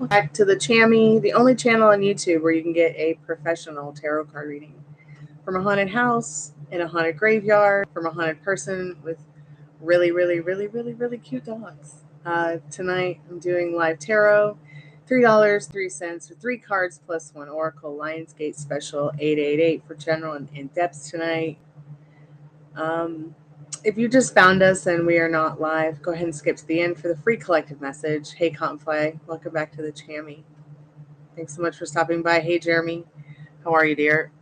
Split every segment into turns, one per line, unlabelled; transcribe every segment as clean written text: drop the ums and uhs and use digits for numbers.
Back to the Chammy, the only channel on YouTube where you can get a professional tarot card reading from a haunted house, in a haunted graveyard, from a haunted person with really, really, really, really, really cute dogs. Tonight I'm doing live tarot, $3.03 for 3 cards plus 1 oracle, Lionsgate special, 888 for general and in-depth tonight. If you just found us and we are not live, go ahead and skip to the end for the free collective message. Hey, Cottonfly, welcome back to the Chammy. Thanks so much for stopping by. Hey, Jeremy, how are you, dear?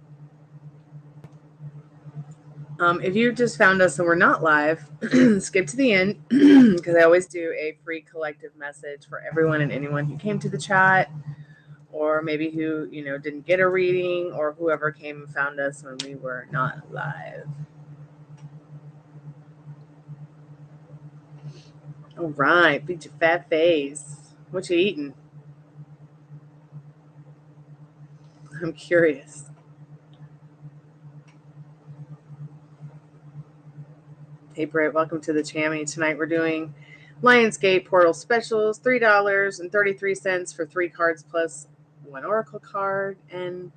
If you just found us and we're not live, skip to the end because I always do a free collective message for everyone and anyone who came to the chat, or maybe who didn't get a reading, or whoever came and found us when we were not live. All right, beat your fat face. What you eating? I'm curious. Hey, Britt, welcome to the Chammy. Tonight we're doing Lionsgate Portal Specials, $3.33 for 3 cards plus 1 oracle card, and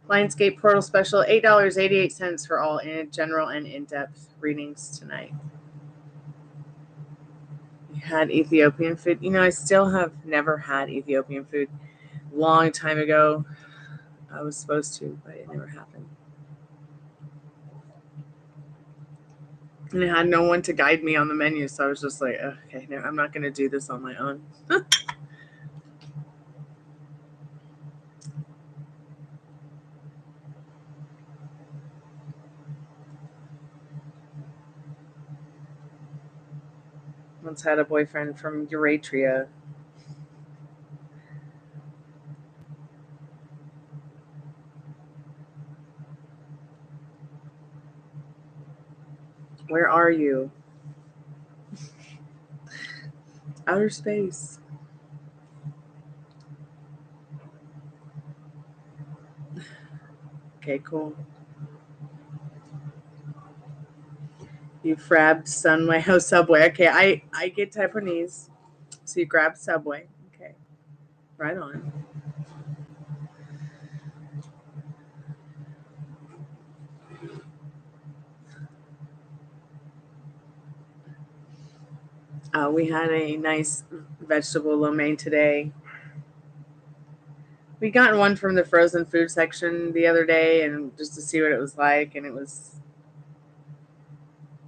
Lionsgate Portal Special, $8.88 for all general and in-depth readings tonight. You had Ethiopian food. I still have never had Ethiopian food. Long time ago, I was supposed to, but it never happened. And I had no one to guide me on the menu, so I was just like, okay, no, I'm not going to do this on my own. Once had a boyfriend from Eritrea. Where are you? Outer space. Okay, cool. You grabbed Sunway. Oh, Subway. Okay, I get Taiwanese. So you grabbed Subway. Okay. Right on. We had a nice vegetable lo mein today. We got one from the frozen food section the other day, and just to see what it was like, and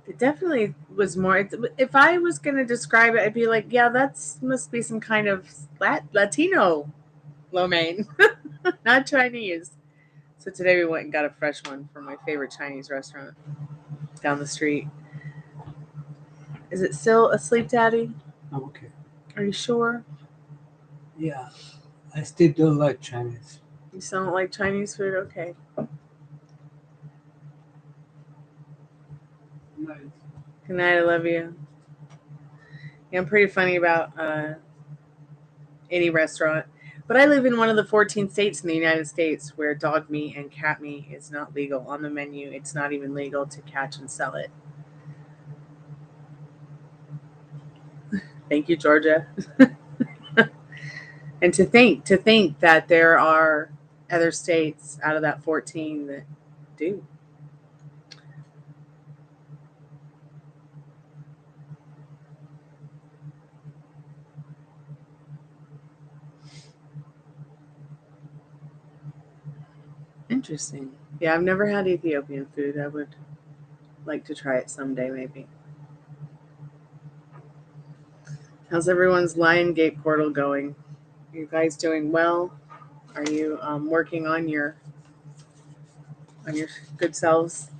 it definitely was more. If I was going to describe it, I'd be like, yeah, that must be some kind of Latino lo mein, not Chinese. So today we went and got a fresh one from my favorite Chinese restaurant down the street. Is it still asleep, Daddy?
I'm okay.
Are you sure?
Yeah, I still don't like Chinese.
You still don't like Chinese food? Okay.
Nice.
Good night, I love you. Yeah, I'm pretty funny about any restaurant. But I live in one of the 14 states in the United States where dog meat and cat meat is not legal on the menu. It's not even legal to catch and sell it. Thank you, Georgia. And to think that there are other states out of that 14 that do. Interesting. Yeah, I've never had Ethiopian food. I would like to try it someday, maybe. How's everyone's Lionsgate portal going? Are you guys doing well? Are you working on your good selves?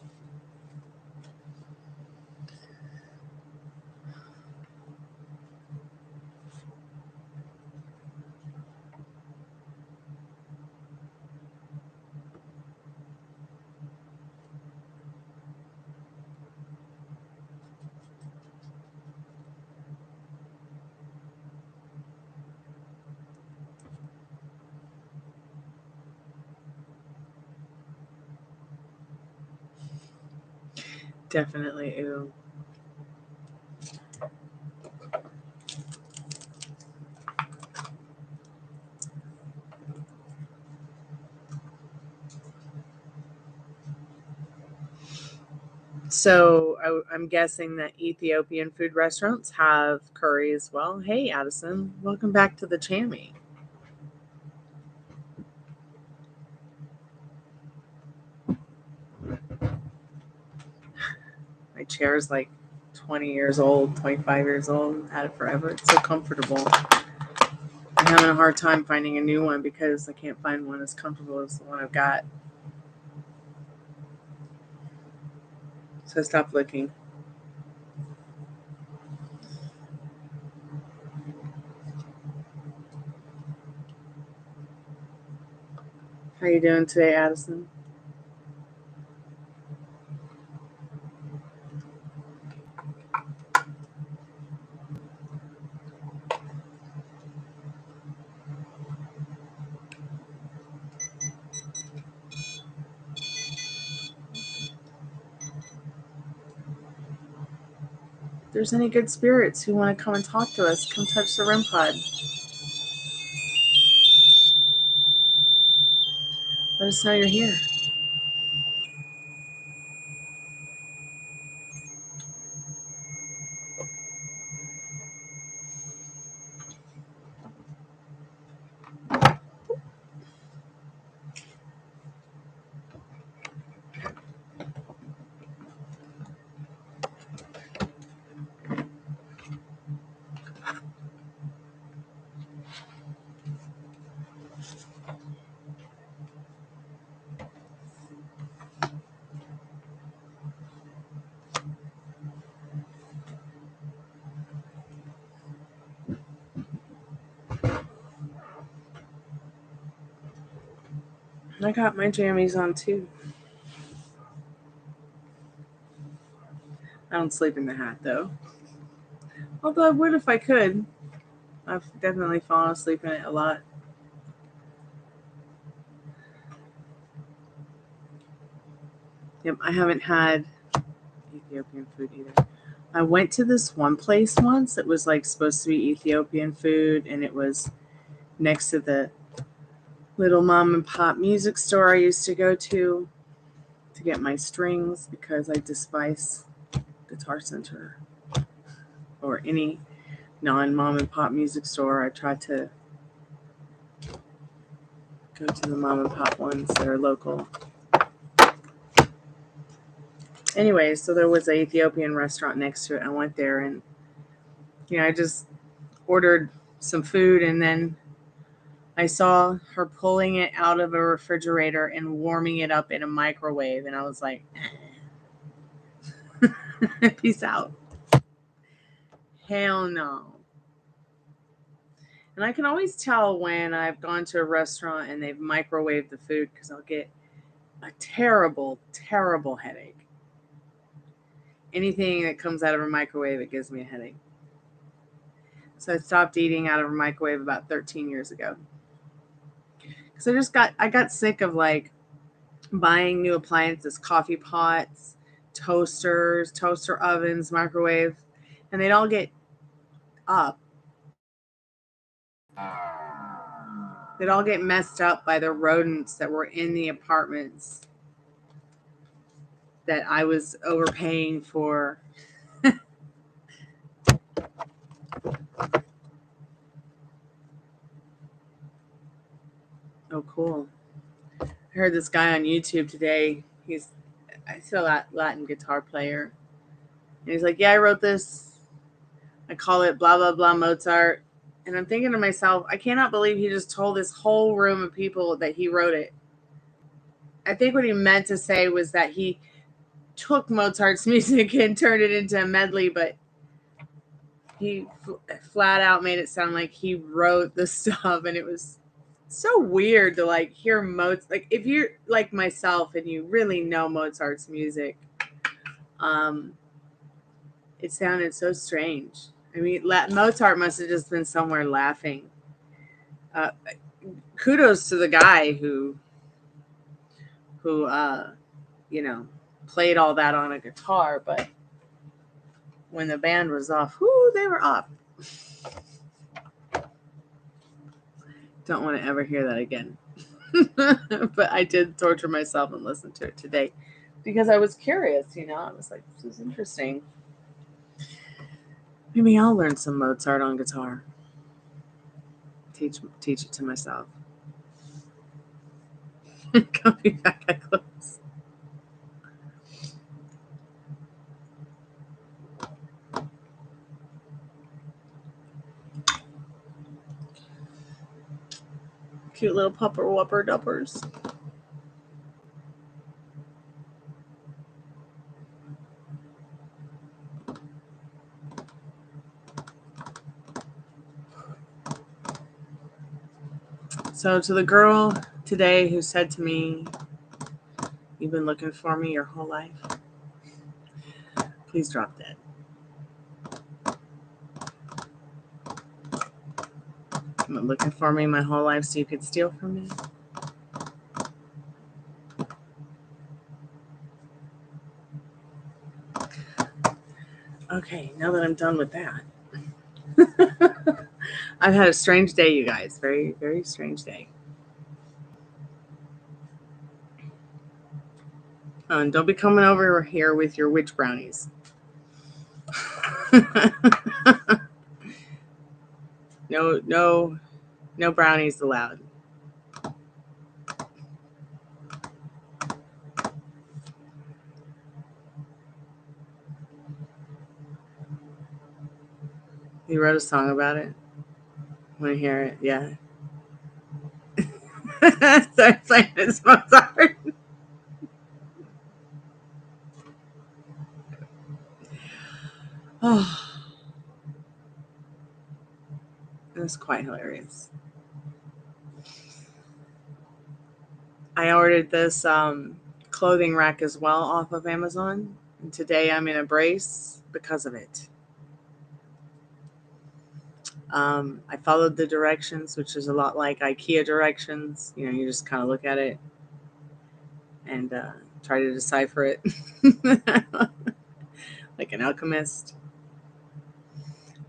Definitely. Ooh. So I'm guessing that Ethiopian food restaurants have curry as well. Hey, Addison, welcome back to the Chammy. My chair's like 20 years old, 25 years old. Had it forever. It's so comfortable. I'm having a hard time finding a new one because I can't find one as comfortable as the one I've got. So I stopped looking. How you doing today, Addison? If there's any good spirits who want to come and talk to us, come touch the REM pod. Let us know you're here. I got my jammies on too. I don't sleep in the hat though. Although I would if I could. I've definitely fallen asleep in it a lot. Yep, I haven't had Ethiopian food either. I went to this one place once that was like supposed to be Ethiopian food, and it was next to the little mom and pop music store I used to go to get my strings because I despise Guitar Center or any non-mom and pop music store. I try to go to the mom and pop ones that are local. Anyway, so there was an Ethiopian restaurant next to it. I went there and I just ordered some food, and then I saw her pulling it out of a refrigerator and warming it up in a microwave, and I was like, peace out. Hell no. And I can always tell when I've gone to a restaurant and they've microwaved the food because I'll get a terrible, terrible headache. Anything that comes out of a microwave, it gives me a headache. So I stopped eating out of a microwave about 13 years ago. Because I got sick of like buying new appliances, coffee pots, toasters, toaster ovens, microwave, and they'd all get up. They'd all get messed up by the rodents that were in the apartments that I was overpaying for. Oh, cool. I heard this guy on YouTube today. I see a Latin guitar player. And he's like, yeah, I wrote this. I call it blah, blah, blah Mozart. And I'm thinking to myself, I cannot believe he just told this whole room of people that he wrote it. I think what he meant to say was that he took Mozart's music and turned it into a medley, but he flat out made it sound like he wrote the stuff, and it was so weird to like hear Mozart. Like if you're like myself and you really know Mozart's music, it sounded so strange. I mean, Mozart must have just been somewhere laughing. Kudos to the guy who played all that on a guitar, but when the band was off, they were up. Don't want to ever hear that again. But I did torture myself and listen to it today because I was curious, I was like, this is interesting. Maybe I'll learn some Mozart on guitar. Teach it to myself. Come be back at close. Cute little pupper whopper duppers. So to the girl today who said to me, "You've been looking for me your whole life," please drop dead. You've been looking for me my whole life so you could steal from me. Okay, now that I'm done with that. I've had a strange day, you guys. Very, very strange day. Oh, and don't be coming over here with your witch brownies. No brownies allowed. He wrote a song about it. Want to hear it? Yeah. Sorry, playing this Mozart. Oh, it was quite hilarious. I ordered this clothing rack as well off of Amazon. And today I'm in a brace because of it. I followed the directions, which is a lot like IKEA directions. You just kind of look at it and try to decipher it like an alchemist.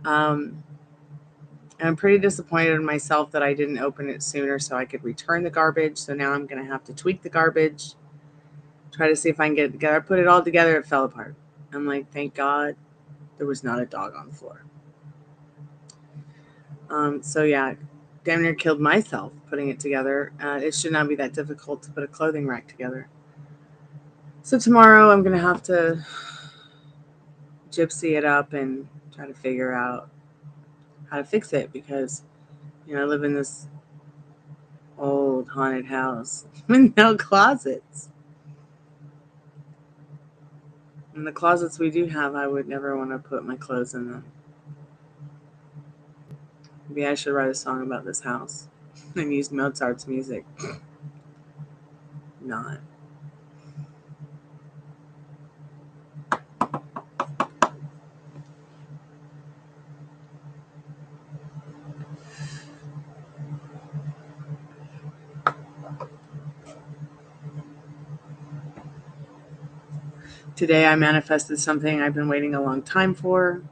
I'm pretty disappointed in myself that I didn't open it sooner so I could return the garbage. So now I'm going to have to tweak the garbage, try to see if I can get it together. I put it all together. It fell apart. I'm like, thank God there was not a dog on the floor. So yeah, damn near killed myself putting it together. It should not be that difficult to put a clothing rack together. So tomorrow I'm going to have to gypsy it up and try to figure out how to fix it because, I live in this old haunted house with no closets. And the closets we do have, I would never want to put my clothes in them. Maybe I should write a song about this house and use Mozart's music. Not. Today I manifested something I've been waiting a long time for.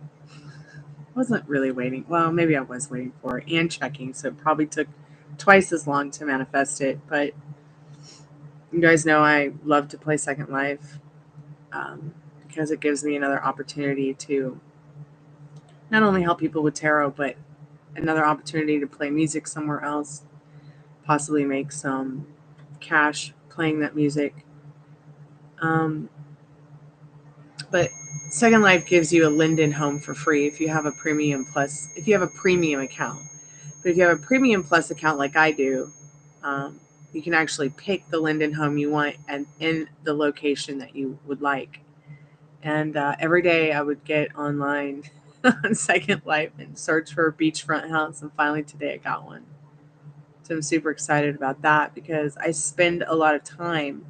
Wasn't really waiting. Well, maybe I was waiting for it and checking, so it probably took twice as long to manifest it. But you guys know I love to play Second Life because it gives me another opportunity to not only help people with tarot, but another opportunity to play music somewhere else, possibly make some cash playing that music. But Second Life gives you a Linden home for free if you have a premium account. But if you have a premium plus account like I do, you can actually pick the Linden home you want and in the location that you would like. And every day I would get online on Second Life and search for a beachfront house. And finally today I got one. So I'm super excited about that because I spend a lot of time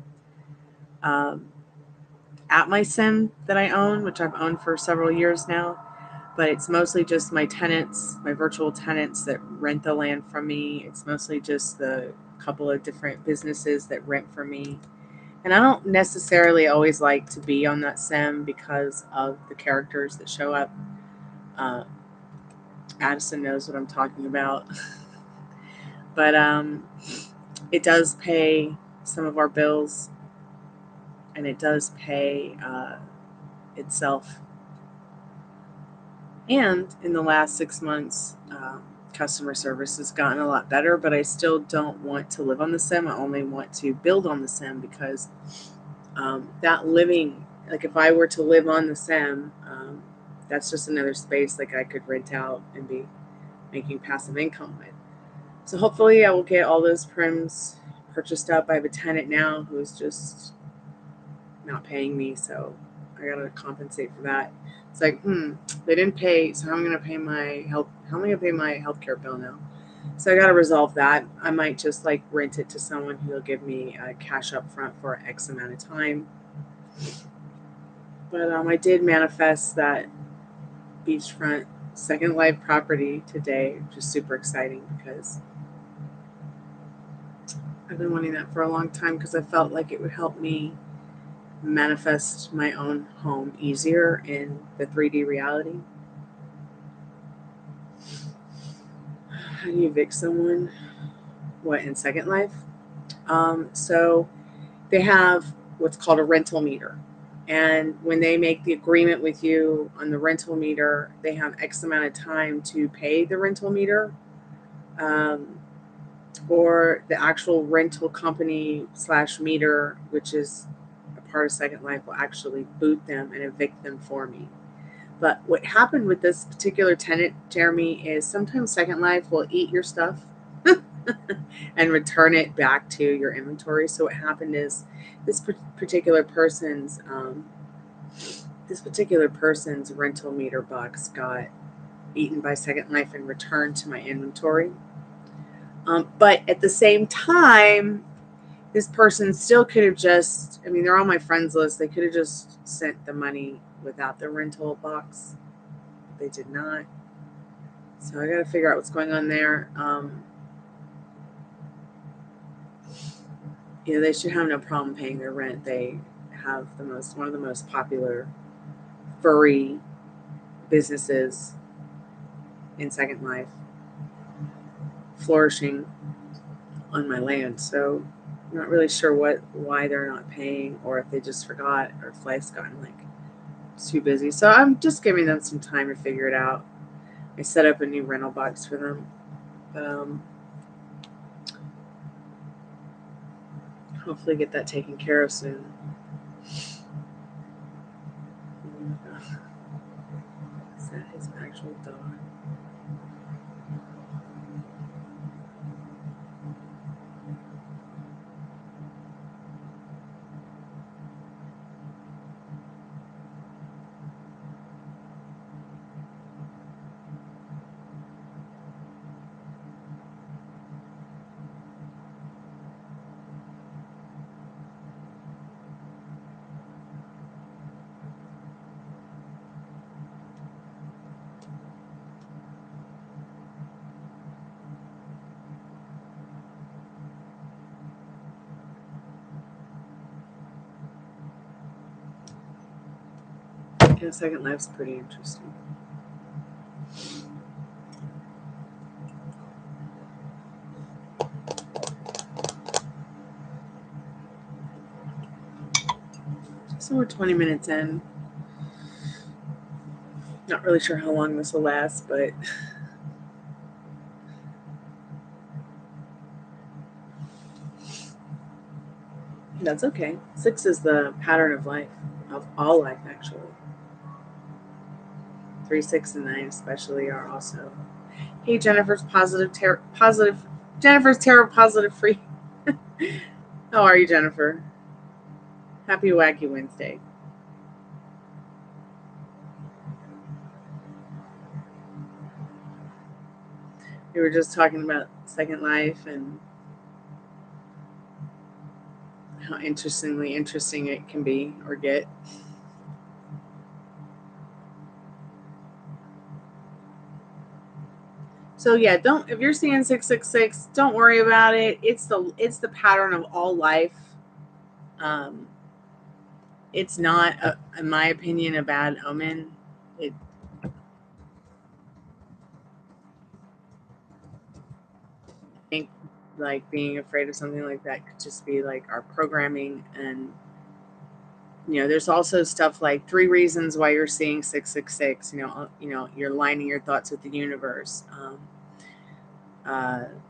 at my sim that I own, which I've owned for several years now. But it's mostly just my tenants, my virtual tenants that rent the land from me. It's mostly just the couple of different businesses that rent from me. And I don't necessarily always like to be on that sim because of the characters that show up. Addison knows what I'm talking about. But it does pay some of our bills. and it does pay itself. And in the last 6 months, customer service has gotten a lot better, but I still don't want to live on the sim. I only want to build on the sim because that living, like if I were to live on the sim, that's just another space like I could rent out and be making passive income with. So hopefully I will get all those prims purchased up. I have a tenant now who's just not paying me, so I gotta compensate for that. It's like, they didn't pay, so how am I gonna pay my healthcare bill now? So I gotta resolve that. I might just like rent it to someone who'll give me cash up front for X amount of time. But I did manifest that beachfront Second Life property today, which is super exciting because I've been wanting that for a long time because I felt like it would help me manifest my own home easier in the 3D reality. How do you evict someone? What, in Second Life? So they have what's called a rental meter. And when they make the agreement with you on the rental meter, they have X amount of time to pay the rental meter. Or the actual rental company / meter, which is a part of Second Life, will actually boot them and evict them for me. But what happened with this particular tenant, Jeremy, is sometimes Second Life will eat your stuff and return it back to your inventory. So what happened is this particular person's rental meter box got eaten by Second Life and returned to my inventory. But at the same time, this person still could have just, they're on my friends list. They could have just sent the money without the rental box. They did not. So I got to figure out what's going on there. They should have no problem paying their rent. They have one of the most popular furry businesses in Second Life, flourishing on my land. So I'm not really sure why they're not paying, or if they just forgot, or if life's gotten too busy. So I'm just giving them some time to figure it out. I set up a new rental box for them. Hopefully get that taken care of soon. Is that his actual dog? Yeah, Second Life's pretty interesting. So we're 20 minutes in. Not really sure how long this will last, but that's okay. 6 is the pattern of life, of all life, actually. 3, 6, and 9 especially are also. Hey, Jennifer's Jennifer's Tarot Positive Free. How are you, Jennifer? Happy Wacky Wednesday. We were just talking about Second Life and how interesting it can be or get. So yeah, if you're seeing 666, don't worry about it. It's the pattern of all life. It's not, in my opinion, a bad omen. I think like being afraid of something like that could just be like our programming, and There's also stuff like 3 reasons why you're seeing 666. You're lining your thoughts with the universe.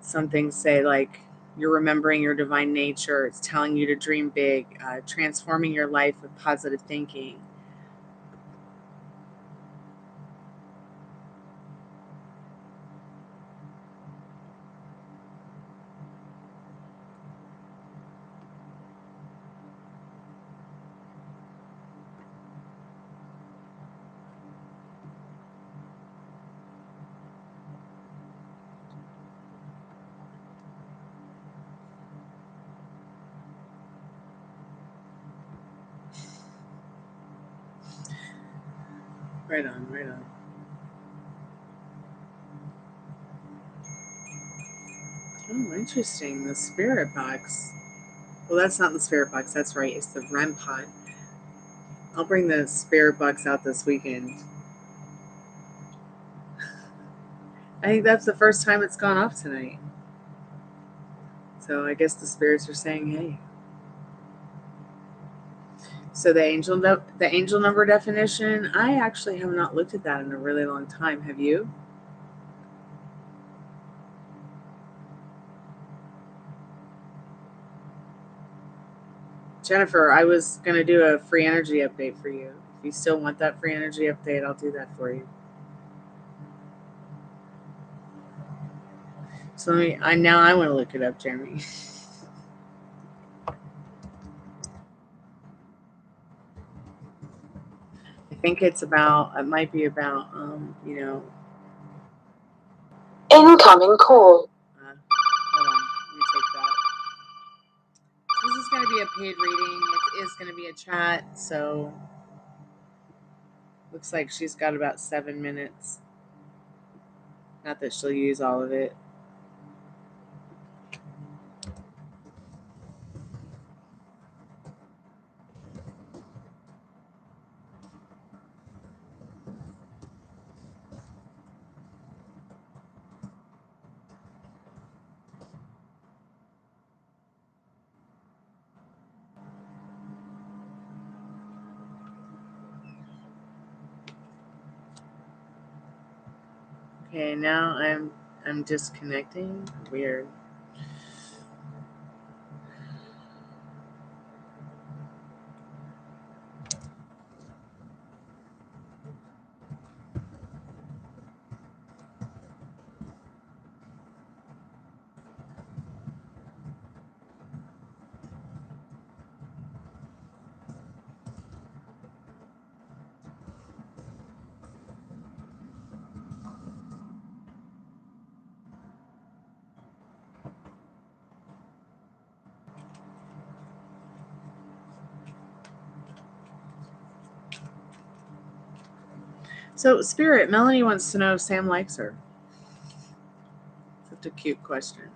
Some things say like you're remembering your divine nature. It's telling you to dream big, transforming your life with positive thinking. Right on, right on. Oh, interesting. The spirit box. Well, that's not the spirit box. That's right. It's the REM pod. I'll bring the spirit box out this weekend. I think that's the first time it's gone off tonight. So I guess the spirits are saying, hey. So the angel number definition, I actually have not looked at that in a really long time. Have you? Jennifer, I was going to do a free energy update for you. If you still want that free energy update, I'll do that for you. So I want to look it up, Jeremy. I think it might be about,
incoming call.
Hold on, let me take that. This is going to be a paid reading. It is going to be a chat, so looks like she's got about 7 minutes. Not that she'll use all of it. Okay, now I'm disconnecting. Weird. So, Spirit, Melanie wants to know if Sam likes her. Such a cute question.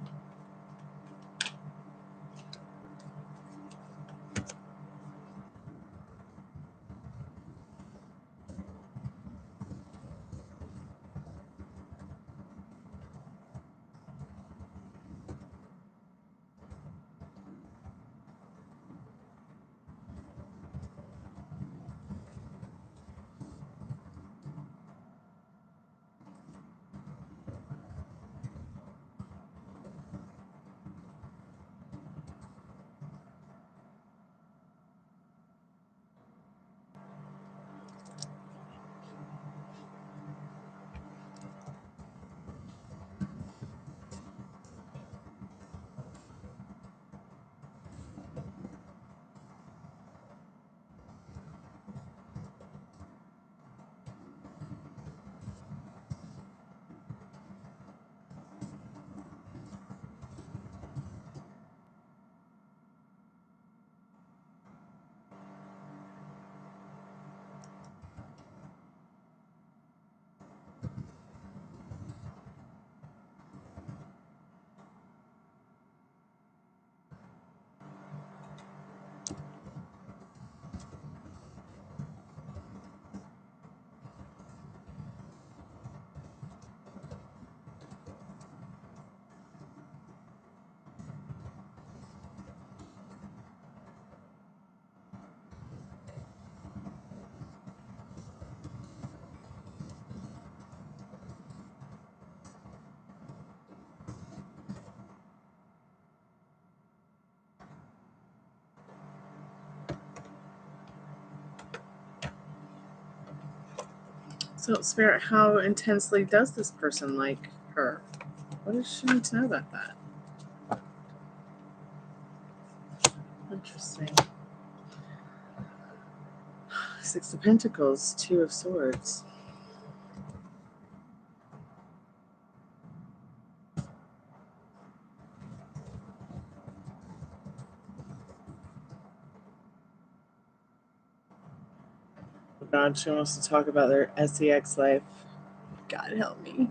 So, Spirit, how intensely does this person like her? What does she need to know about that? Interesting. Six of Pentacles, Two of Swords. God, she wants to talk about their SEX life. God help me.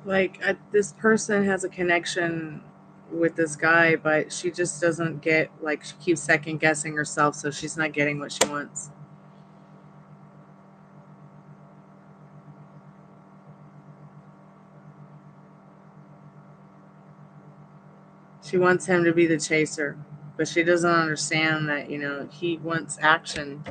Like, this person has a connection with this guy, but she just doesn't get, like, she keeps second guessing herself, so she's not getting what she wants. She wants him to be the chaser, but she doesn't understand that, you know, he wants action.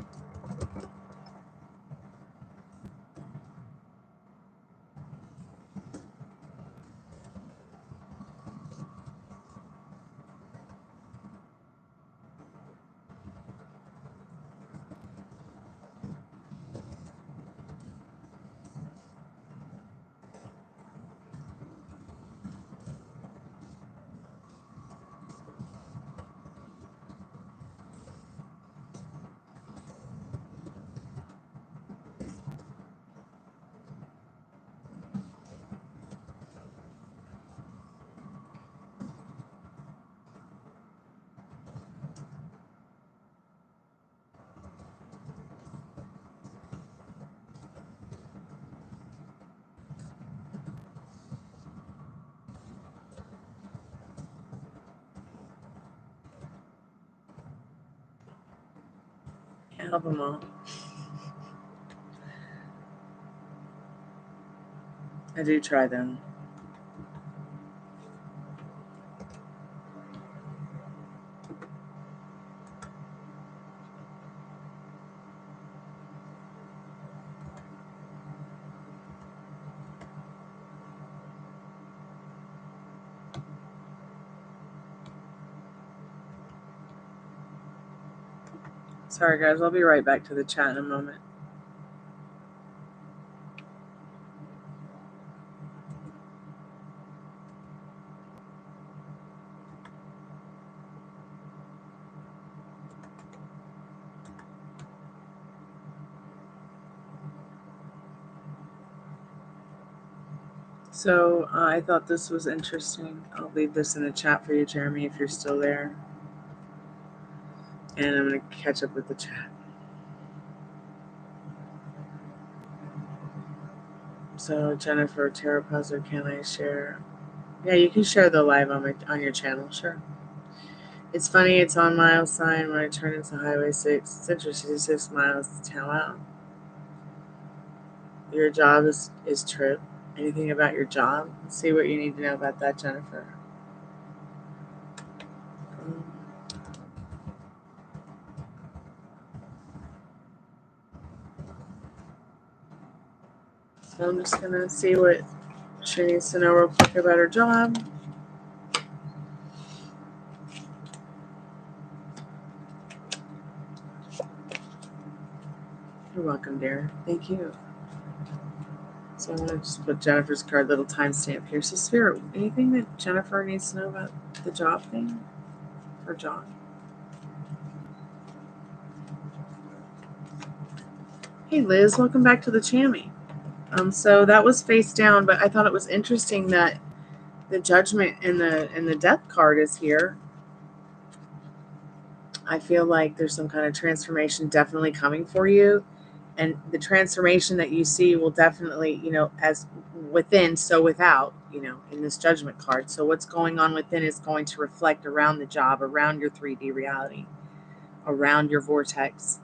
Can't help them all. I do try them. Sorry, guys. I'll be right back to the chat in a moment. So I thought this was interesting. I'll leave this in the chat for you, Jeremy, if you're still there. And I'm going to catch up with the chat. So, Jennifer, Tarot Puzzler, can I share? Yeah, you can share the live on your channel, sure. It's funny, it's on mile sign when I turn into Highway 6. It's interesting, 6 miles to town. Wow. Your job is true. Anything about your job? Let's see what you need to know about that, Jennifer. So I'm just going to see what she needs to know real quick about her job. You're welcome, dear. Thank you. So I'm going to just put Jennifer's card, little timestamp here. So Spirit, anything that Jennifer needs to know about the job thing? Her job? Hey Liz, welcome back to the Chammy. So that was face down, but I thought it was interesting that the Judgment and the Death card is here. I feel like there's some kind of transformation definitely coming for you. And the transformation that you see will definitely, as within, so without, in this Judgment card. So what's going on within is going to reflect around the job, around your 3D reality, around your vortex.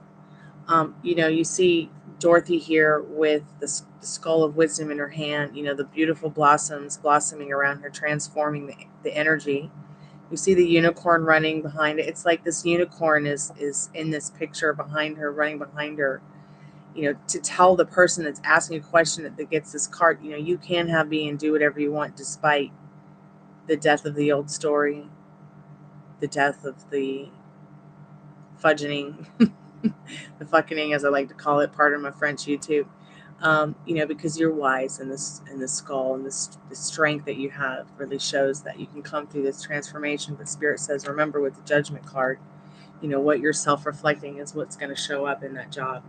You see Dorothy here with the skull of wisdom in her hand, the beautiful blossoms blossoming around her, transforming the energy. You see the unicorn running behind it. It's like this unicorn is in this picture behind her, running behind her, to tell the person that's asking a question that gets this card, you can have, be, and do whatever you want despite the death of the old story, the death of the fudgening, the fucking, as I like to call it, pardon my French YouTube, because you're wise, and this skull and the strength that you have really shows that you can come through this transformation. But Spirit says, remember, with the Judgment card, what you're self-reflecting is what's going to show up in that job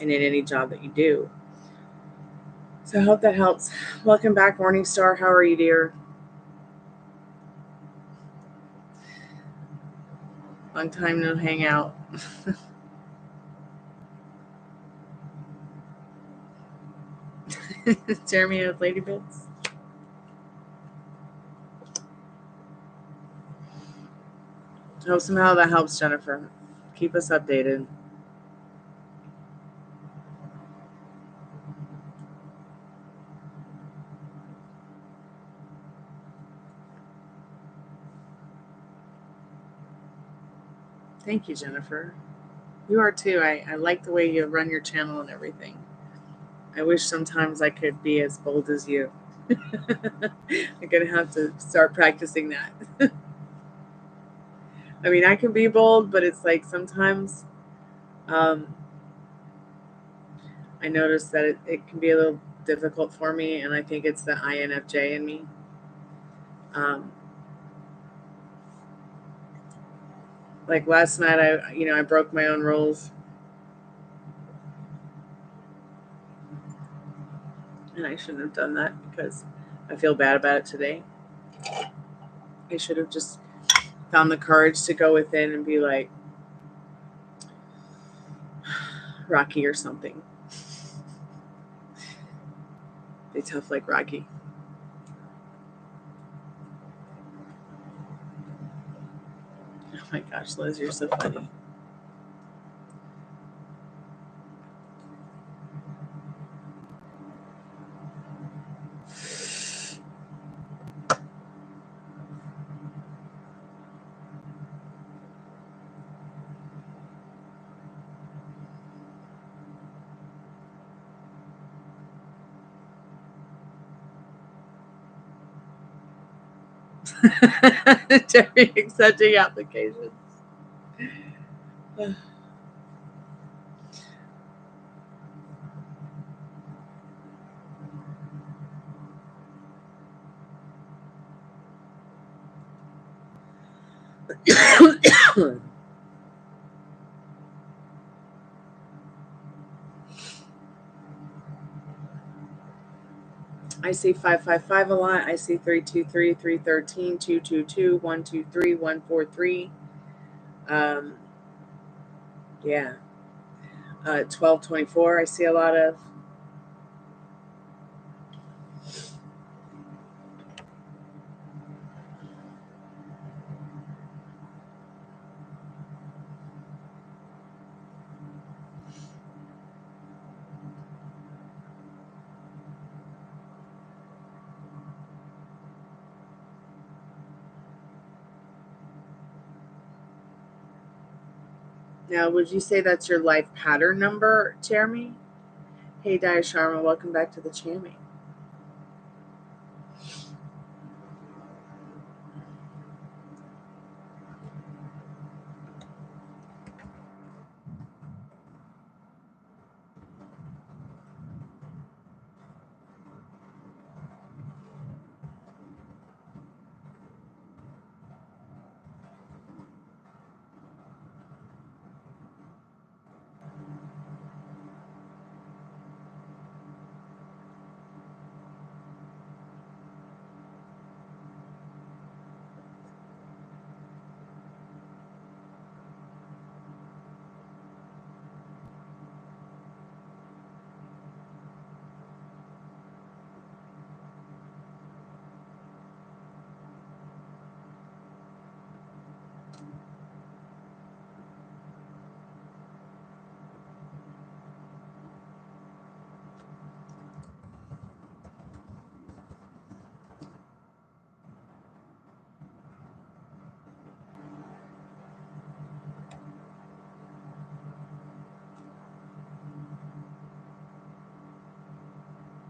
and in any job that you do. So I hope that helps. Welcome back, Morning Star. How are you, dear? Long time no hang out. Jeremy with Lady Bits. Hope somehow that helps, Jennifer. Keep us updated. Thank you, Jennifer. You are too. I like the way you run your channel and everything. I wish sometimes I could be as bold as you. I'm going to have to start practicing that. I mean, I can be bold, but it's like sometimes I notice that it can be a little difficult for me, and I think it's the INFJ in me. Like last night, I broke my own rules. And I shouldn't have done that because I feel bad about it today. I should have just found the courage to go within and be like Rocky or something. Be tough like Rocky. Oh my gosh, Liz, you're so funny. Jerry accepting applications. I see 555 a lot. I see 323, 313, 222, 123, 143. Yeah. 1224, I see a lot of. Now, would you say that's your life pattern number, Jeremy? Hey, Dia Sharma, welcome back to the channel.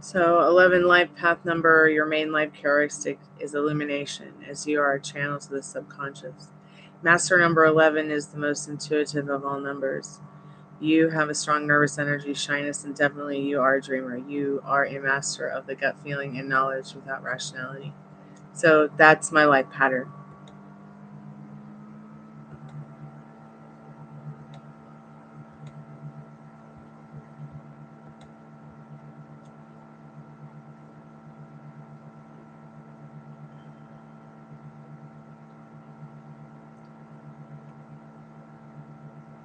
So 11 life path number, your main life characteristic is illumination, as you are a channel to the subconscious. Master number 11 is the most intuitive of all numbers. You have a strong nervous energy, shyness, and definitely you are a dreamer. You are a master of the gut feeling and knowledge without rationality. So that's my life pattern.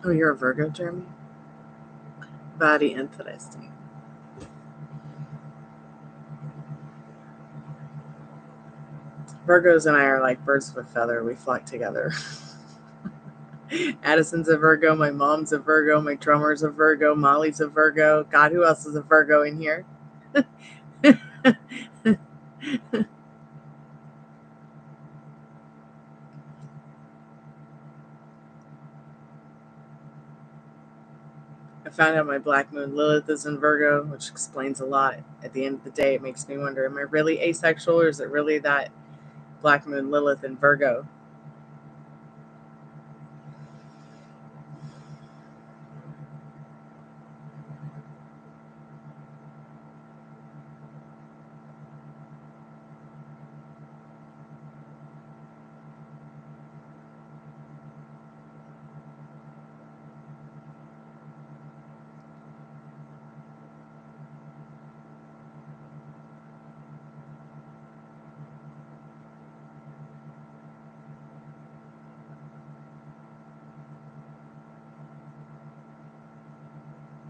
Oh, you're a Virgo, Jeremy? Very interesting. Virgos and I are like birds of a feather. We flock together. Addison's a Virgo. My mom's a Virgo. My drummer's a Virgo. Molly's a Virgo. God, who else is a Virgo in here? I found out my black moon Lilith is in Virgo, which explains a lot. At the end of the day, it makes me wonder, am I really asexual, or is it really that black moon Lilith in Virgo?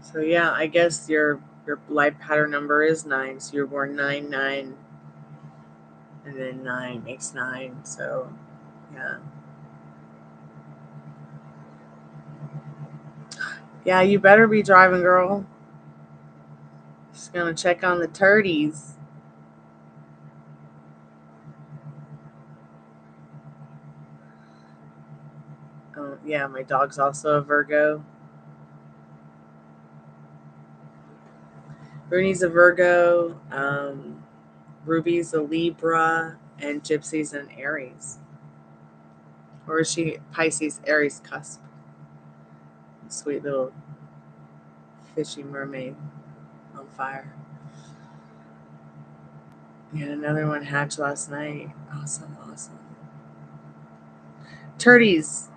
So yeah, I guess your life pattern number is 9. So you're born 9/9, and then 9 makes 9. So yeah. Yeah, you better be driving, girl. Just gonna check on the turdies. Yeah, my dog's also a Virgo. Rooney's a Virgo. Ruby's a Libra, and Gypsy's an Aries. Or is she Pisces, Aries cusp? Sweet little fishy mermaid on fire. And another one hatched last night. Awesome. Turdies.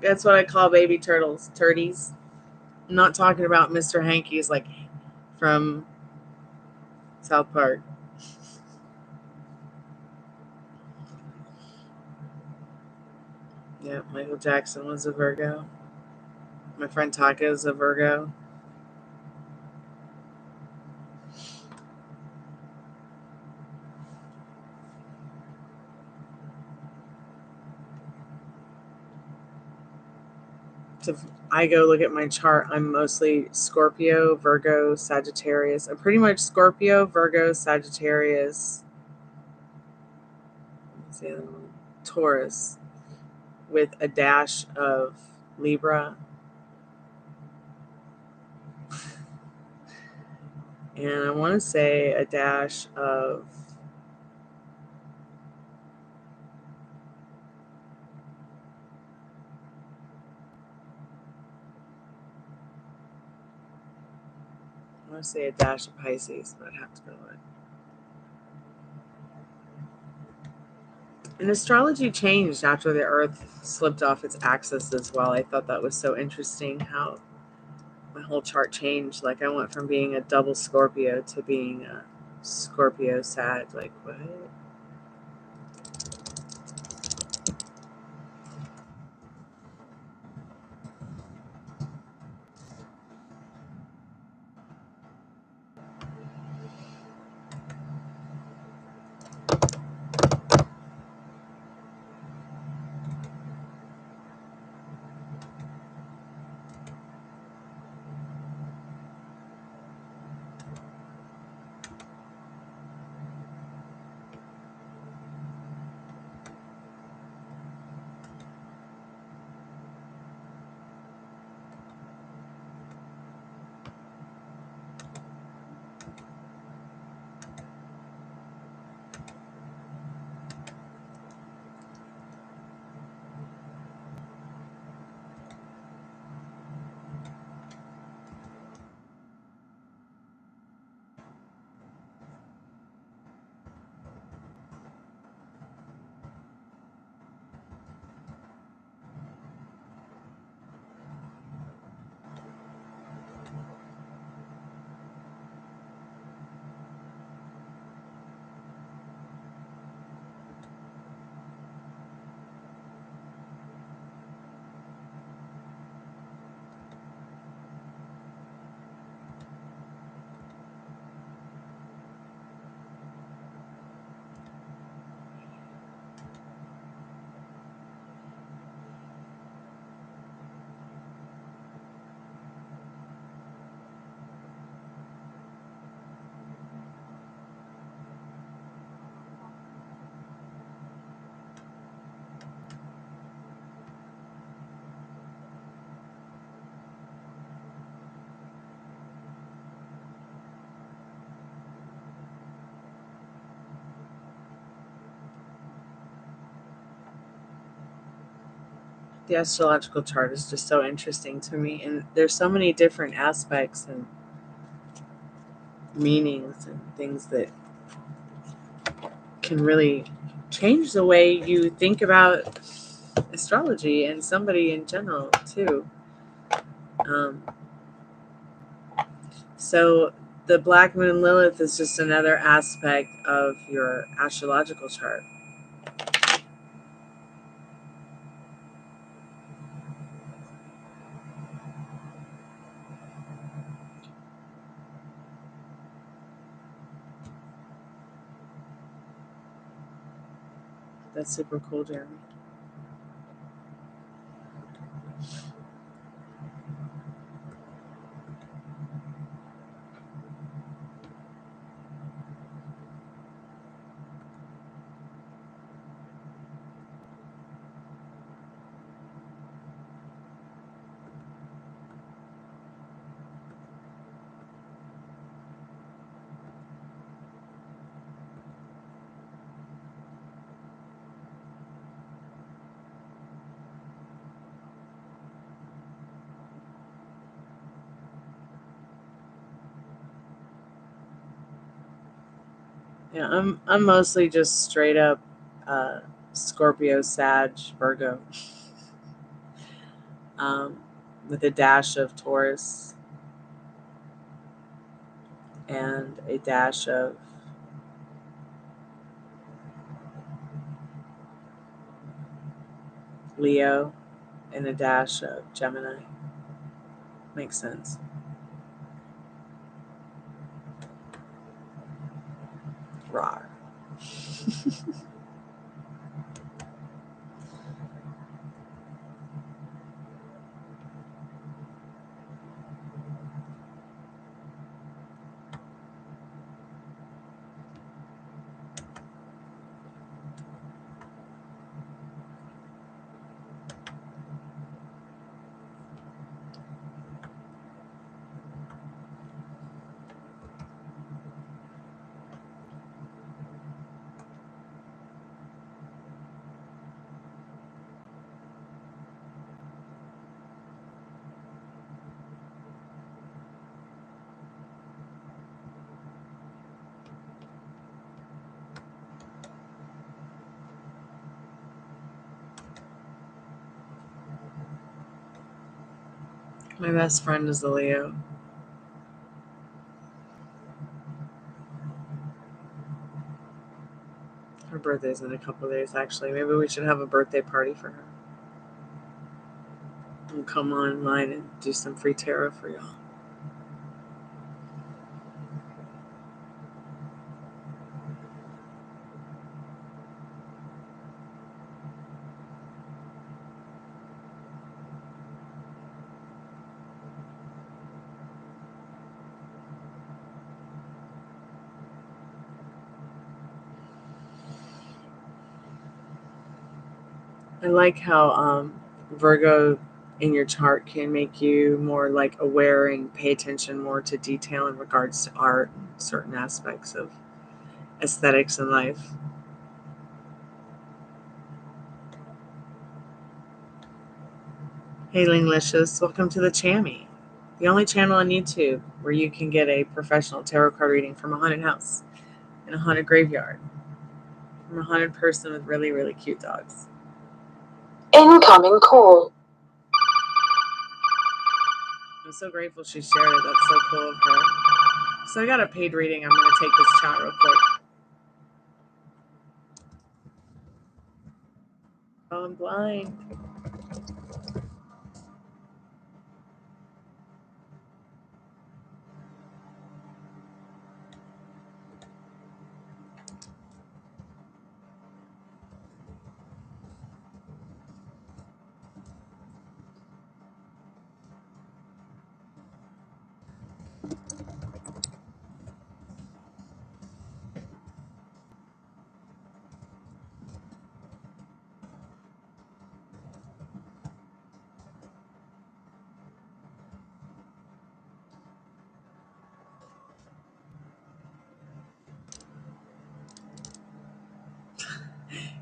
That's what I call baby turtles. Turdies. I'm not talking about Mr. Hanky's like from South Park. Yeah, Michael Jackson was a Virgo. My friend Taka is a Virgo. So if I go look at my chart, I'm mostly Scorpio, Virgo, Sagittarius. I'm pretty much Scorpio, Virgo, Sagittarius. What's the other one? Taurus, with a dash of Libra. And I want to say a dash of Pisces, but I'd have to go with. And astrology changed after the Earth slipped off its axis as well. I thought that was so interesting how my whole chart changed. Like I went from being a double Scorpio to being a Scorpio Sag. Like what? The astrological chart is just so interesting to me, and there's so many different aspects and meanings and things that can really change the way you think about astrology and somebody in general too. So the Black Moon Lilith is just another aspect of your astrological chart. That's super cool, Jeremy. Yeah, I'm mostly just straight up Scorpio, Sag, Virgo, with a dash of Taurus and a dash of Leo and a dash of Gemini. Makes sense. Rawr. My best friend is a Leo. Her birthday's in a couple of days, actually. Maybe we should have a birthday party for her. And come online and do some free tarot for y'all. I like how Virgo in your chart can make you more like aware and pay attention more to detail in regards to art and certain aspects of aesthetics in life. Hey Linglicious, welcome to the Chammy, the only channel on YouTube where you can get a professional tarot card reading from a haunted house in a haunted graveyard from a haunted person with really, really cute dogs.
Incoming call.
I'm so grateful she shared it. That's so cool of her. So I got a paid reading. I'm going to take this chat real quick. Oh, I'm blind.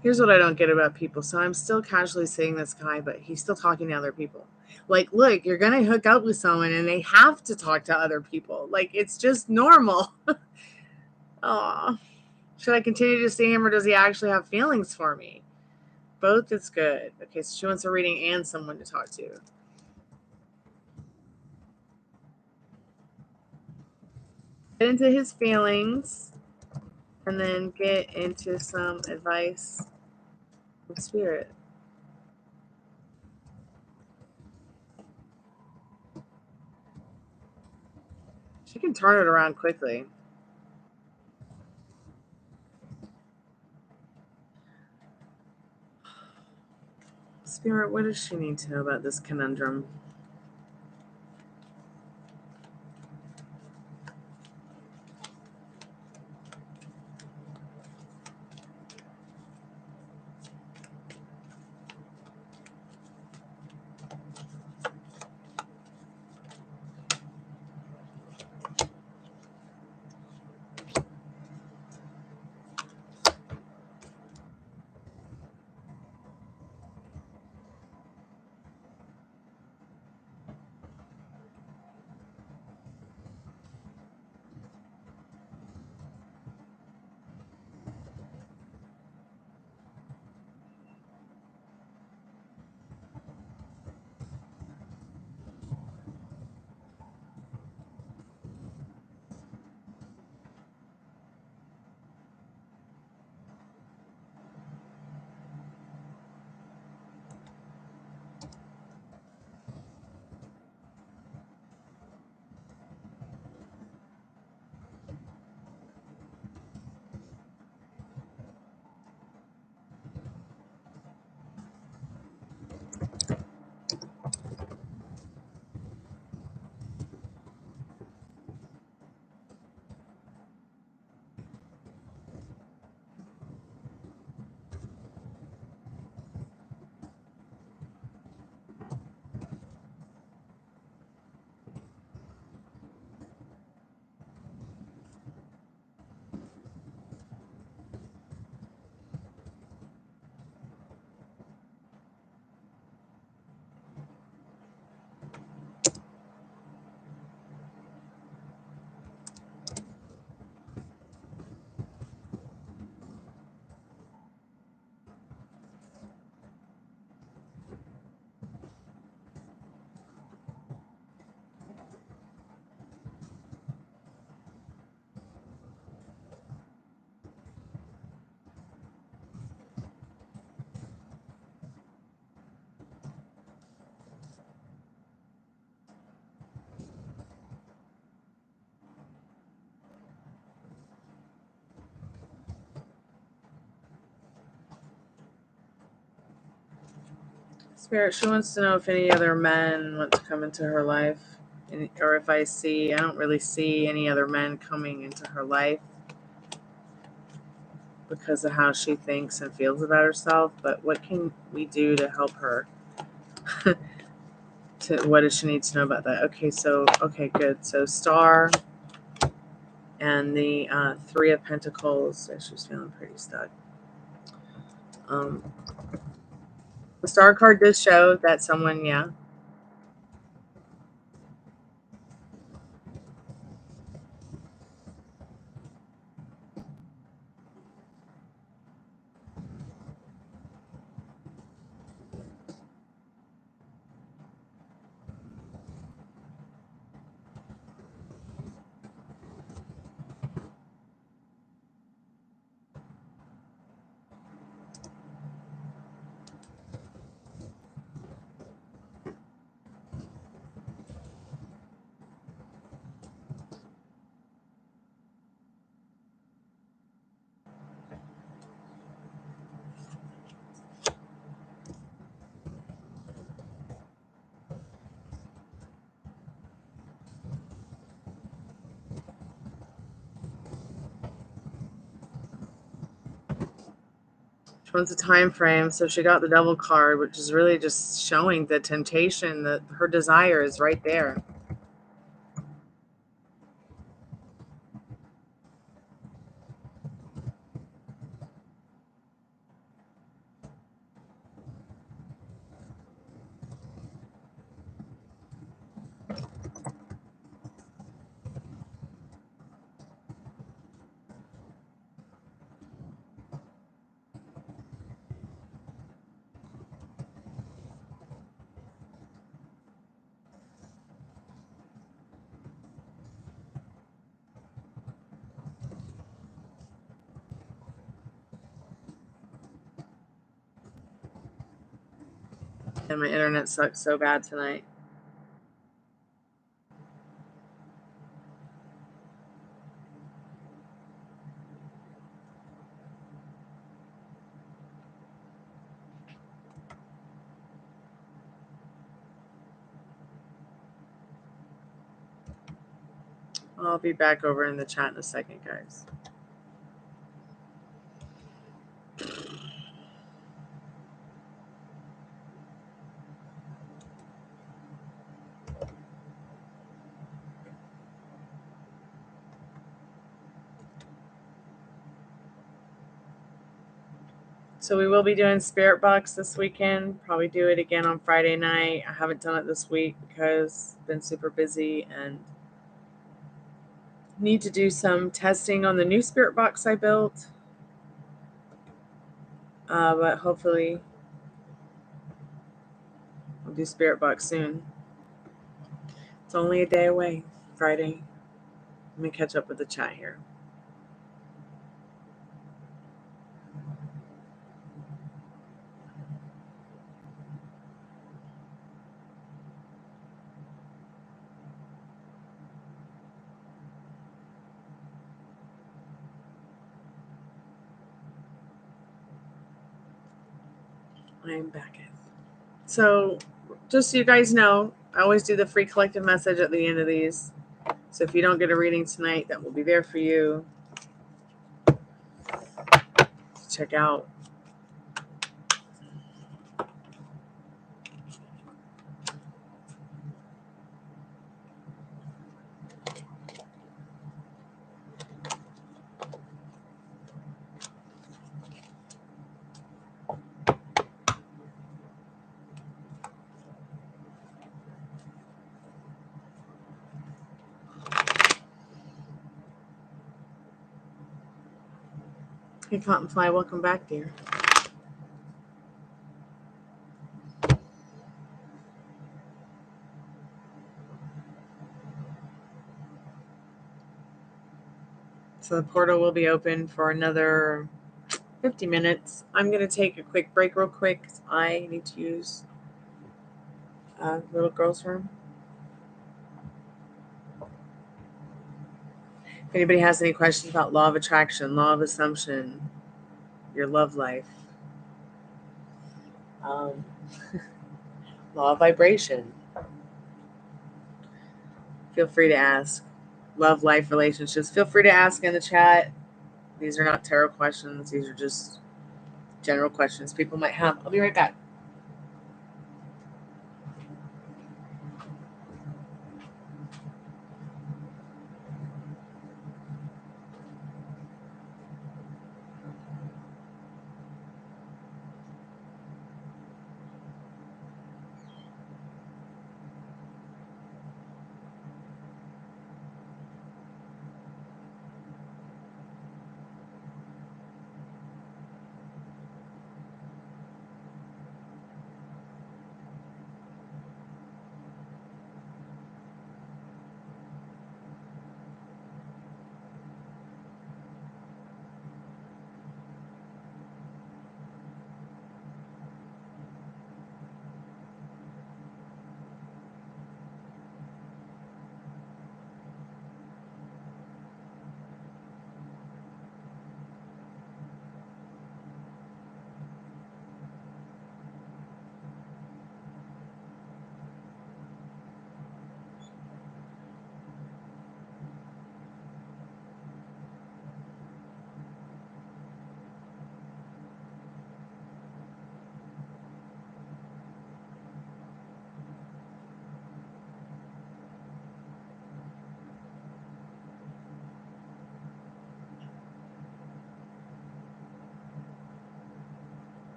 Here's what I don't get about people. So I'm still casually seeing this guy, but he's still talking to other people. Like, look, you're going to hook up with someone and they have to talk to other people. Like, it's just normal. Aw. Should I continue to see him or does he actually have feelings for me? Both is good. Okay, so she wants a reading and someone to talk to. Get into his feelings and then get into some advice from spirit. She can turn it around quickly. Spirit, what does she need to know about this conundrum? Spirit, she wants to know if any other men want to come into her life. Or if I don't really see any other men coming into her life because of how she thinks and feels about herself. But what can we do to help her? What does she need to know about that? Okay, good. So Star and the 3 of Pentacles. So she's feeling pretty stuck. The Star card does show that someone, yeah. She wants a time frame, so she got the Devil card, which is really just showing the temptation that her desire is right there. And my internet sucks so bad tonight. I'll be back over in the chat in a second, guys. So we will be doing Spirit Box this weekend. Probably do it again on Friday night. I haven't done it this week because I've been super busy and need to do some testing on the new Spirit Box I built. But hopefully I'll do Spirit Box soon. It's only a day away, Friday. Let me catch up with the chat here. I am back in. So just so you guys know, I always do the free collective message at the end of these. So if you don't get a reading tonight, that will be there for you. Check out. Hey, Cottonfly, welcome back, dear. So the portal will be open for another 50 minutes. I'm going to take a quick break real quick because I need to use little girl's room. If anybody has any questions about law of attraction, law of assumption, your love life, Law of vibration. Feel free to ask. Love, life, relationships. Feel free to ask in the chat. These are not tarot questions. These are just general questions people might have. I'll be right back.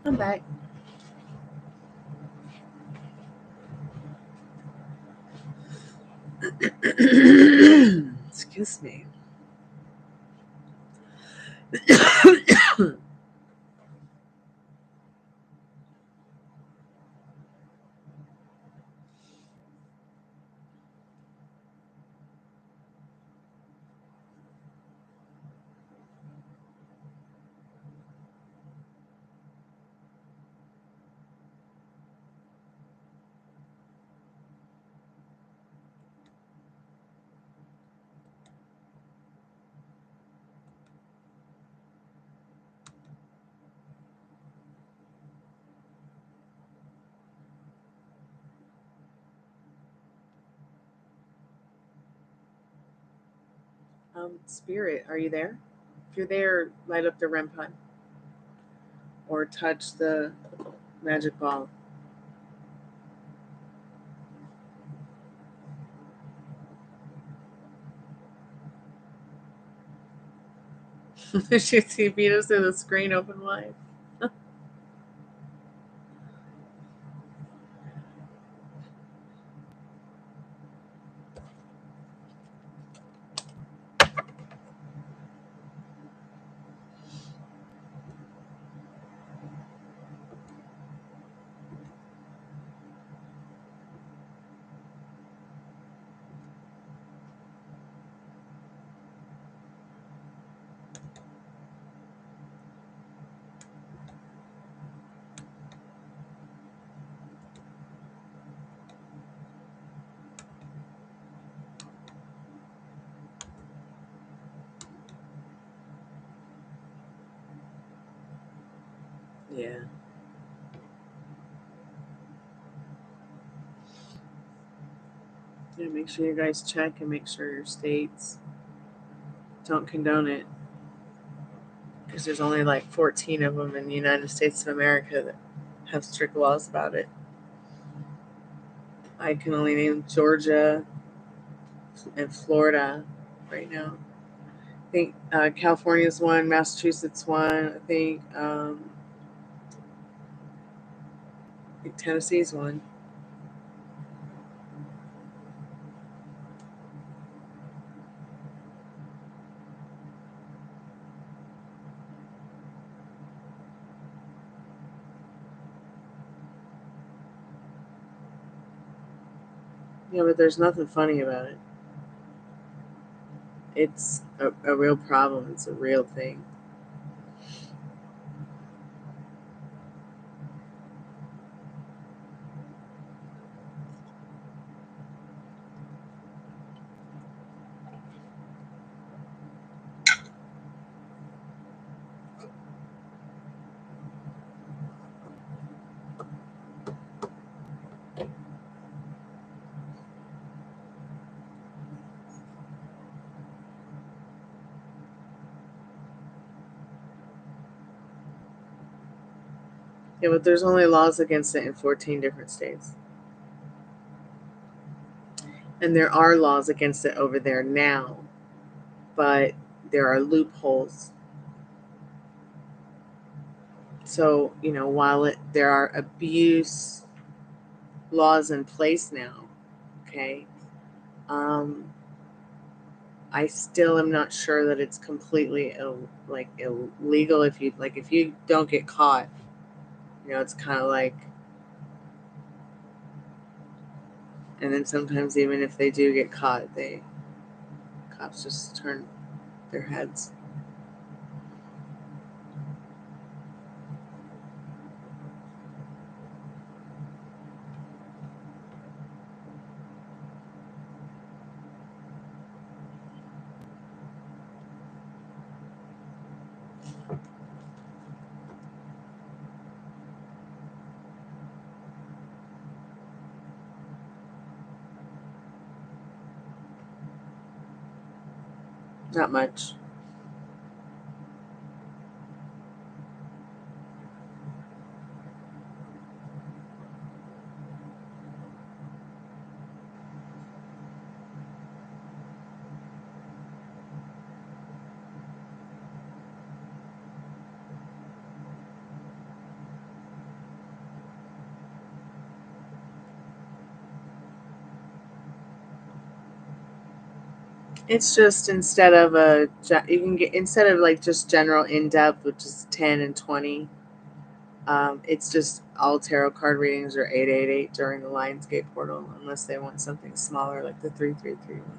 I'm back. Excuse me. Spirit, are you there? If you're there, light up the REM pod or touch the magic ball. She beat us to the screen open wide. Yeah. Yeah, make sure you guys check and make sure your states don't condone it. Because there's only like 14 of them in the United States of America that have strict laws about it. I can only name Georgia and Florida right now. I think California's one, Massachusetts one. I think Tennessee's one. Yeah, but there's nothing funny about it. It's a real problem. It's a real thing. Yeah, but there's only laws against it in 14 different states. And there are laws against it over there now, but there are loopholes. So, while there are abuse laws in place now, okay, I still am not sure that it's completely illegal if you don't get caught. It's kind of like, and then sometimes even if they do get caught, cops just turn their heads. Not much. It's just instead of just general in-depth, which is 10 and 20, it's just all tarot card readings are 888 during the Lionsgate portal, unless they want something smaller like the 333 one.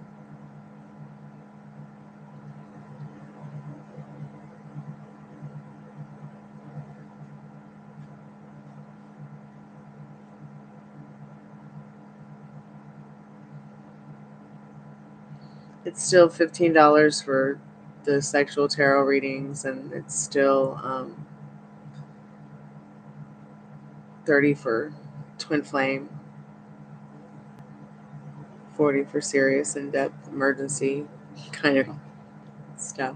It's still $15 for the sexual tarot readings, and it's still $30 for twin flame, $40 for serious in-depth emergency kind of stuff.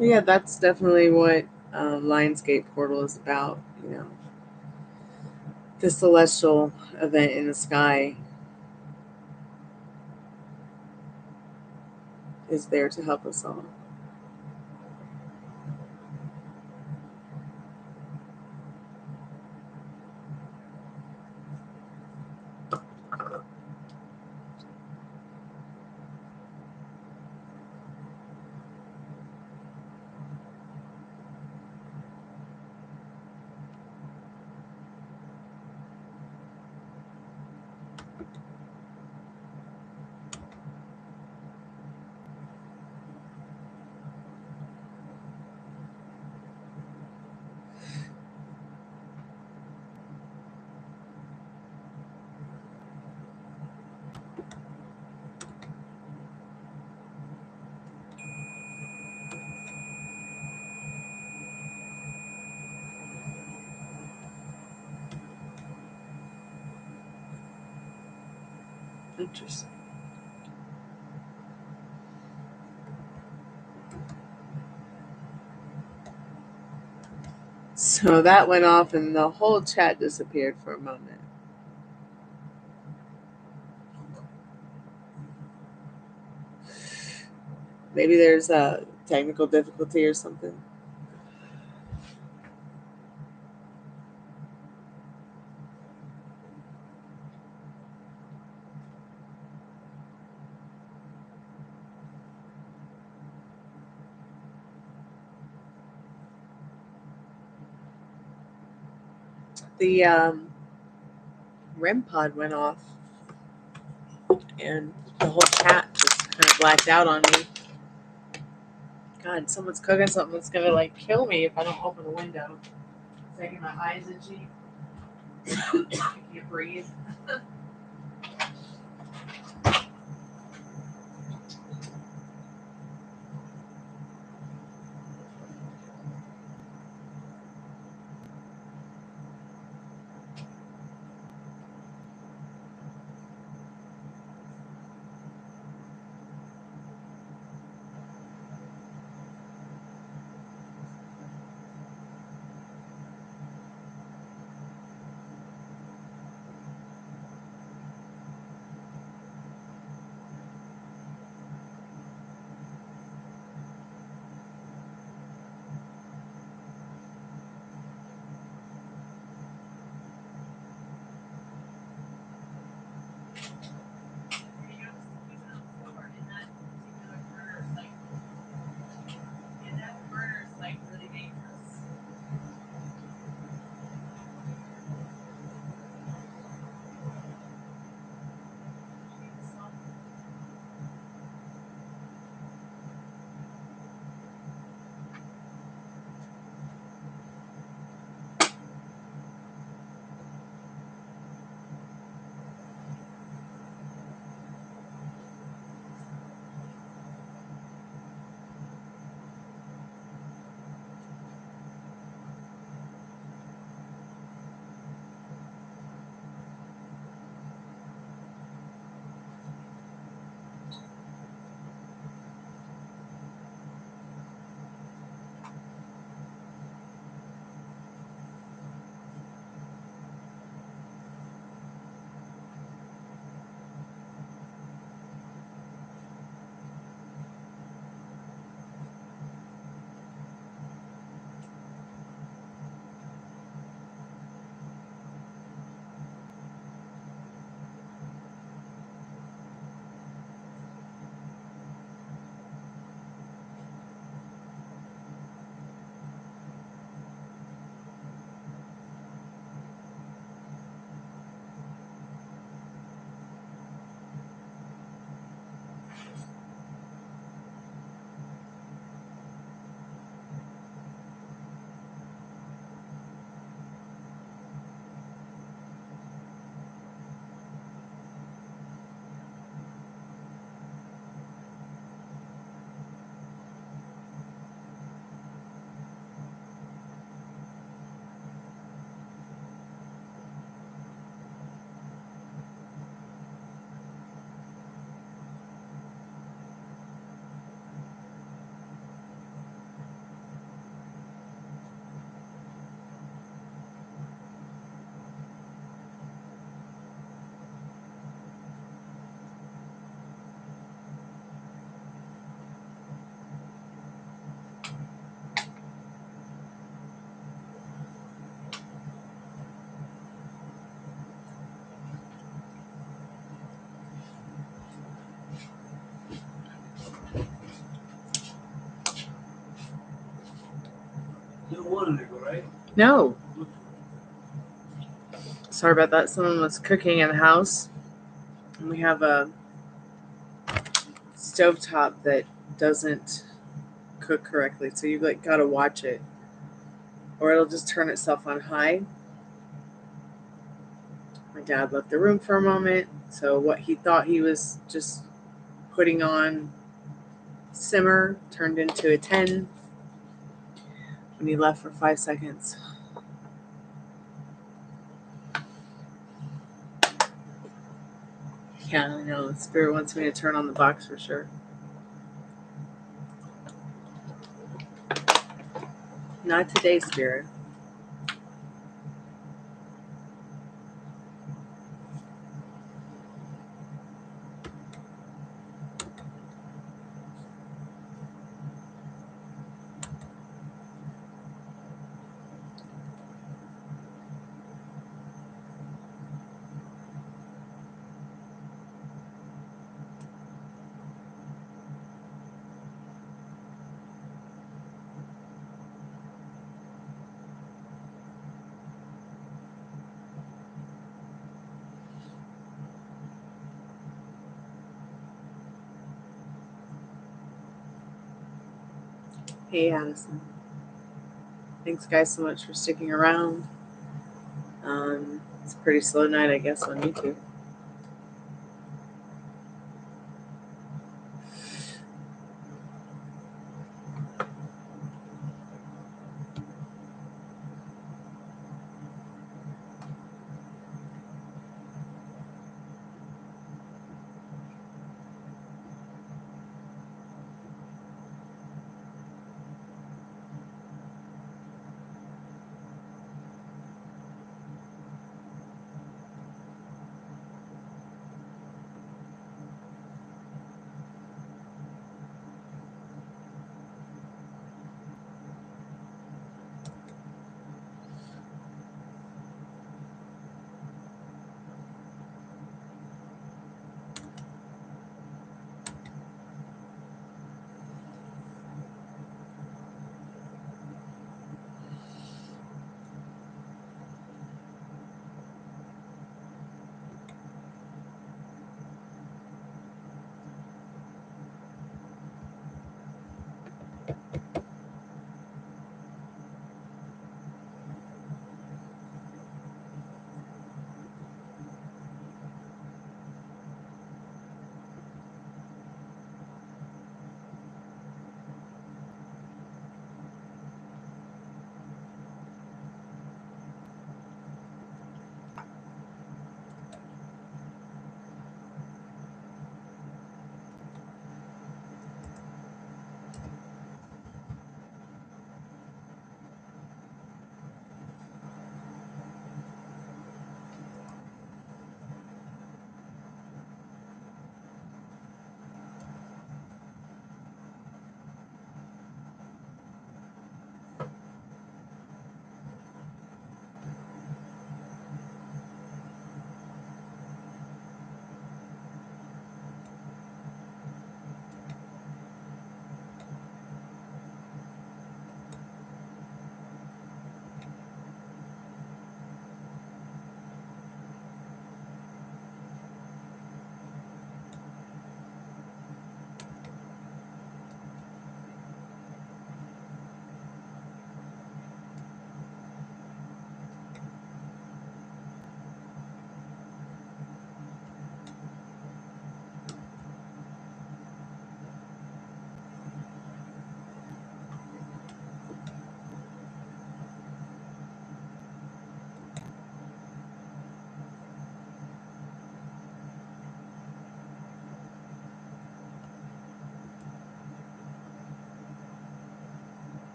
Yeah, that's definitely what Lionsgate Portal is about. You know, the celestial event in the sky is there to help us all. Interesting. So that went off, and the whole chat disappeared for a moment. Maybe there's a technical difficulty or something. The REM pod went off, and the whole chat just kind of blacked out on me. God, someone's cooking something that's gonna like kill me if I don't open the window. It's making my eyes itchy. I can't breathe.
one ago, right?
No. Sorry about that. Someone was cooking in the house. And we have a stovetop that doesn't cook correctly. So you like gotta watch it. Or it'll just turn itself on high. My dad left the room for a moment. So what he thought he was just putting on simmer turned into a 10 when he left for 5 seconds. Yeah, I know. The spirit wants me to turn on the box for sure. Not today, spirit. Hey, Addison. Thanks, guys, so much for sticking around. It's a pretty slow night, I guess, on YouTube.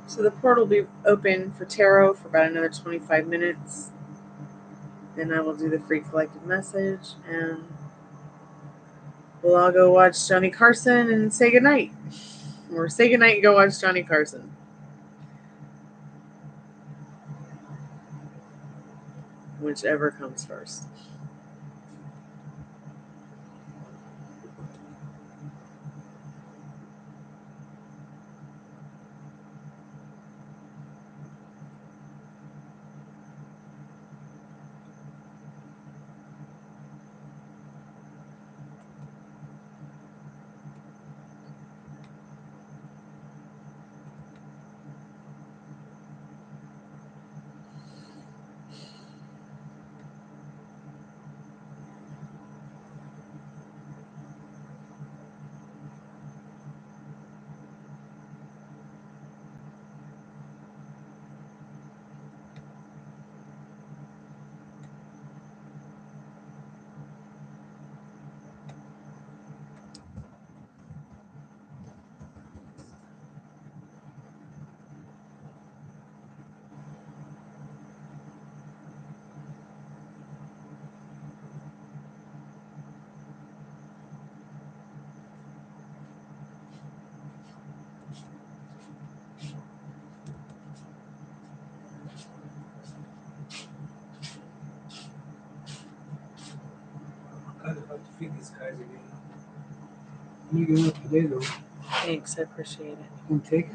So the portal will be open for tarot for about another 25 minutes. Then I will do the free collective message, and we'll all go watch Johnny Carson and say goodnight. Or say goodnight and go watch Johnny Carson. Whichever comes first.
I kind of have to feed these guys again. I'm gonna get up today though.
Thanks, I appreciate it.
You can take it?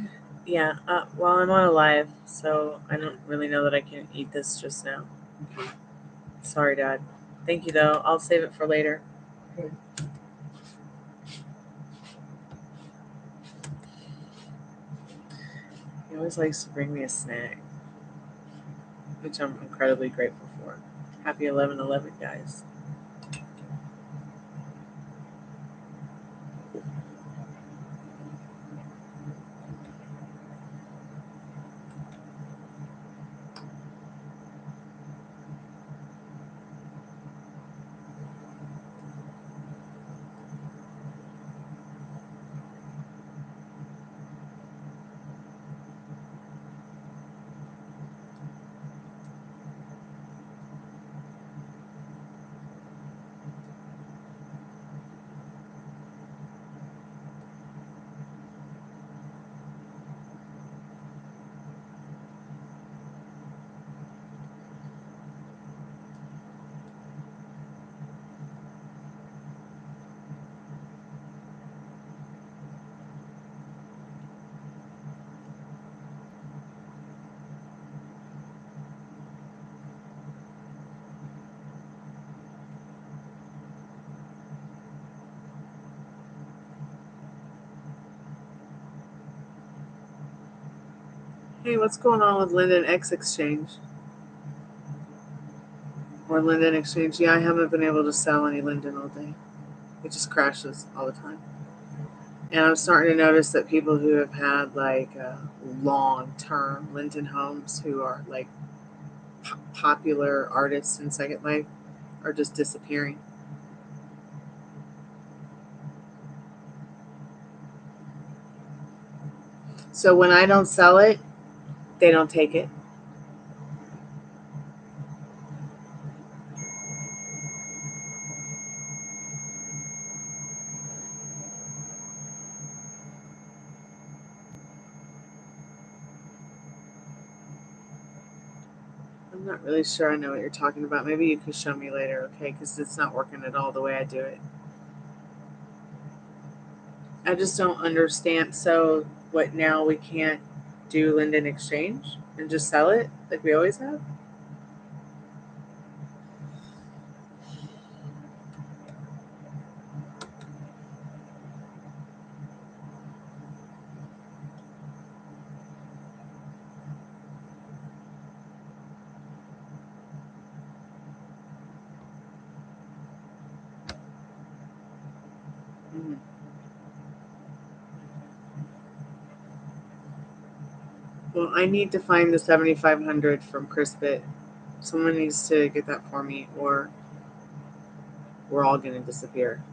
Yeah, well, I'm on a live, so I don't really know that I can eat this just now.
Okay.
Sorry, Dad. Thank you, though. I'll save it for later.
Okay.
He always likes to bring me a snack, which I'm incredibly grateful for. Happy 11/11, guys. Hey, what's going on with Linden X Exchange? Or Linden Exchange? Yeah, I haven't been able to sell any Linden all day. It just crashes all the time. And I'm starting to notice that people who have had like long-term Linden homes, who are like popular artists in Second Life, are just disappearing. So when I don't sell it, they don't take it. I'm not really sure I know what you're talking about. Maybe you could show me later, okay? Because it's not working at all the way I do it. I just don't understand. So what, now we can't do Linden Exchange and just sell it like we always have? Mm. Well, I need to find the 7,500 from Crispit. Someone needs to get that for me, or we're all going to disappear.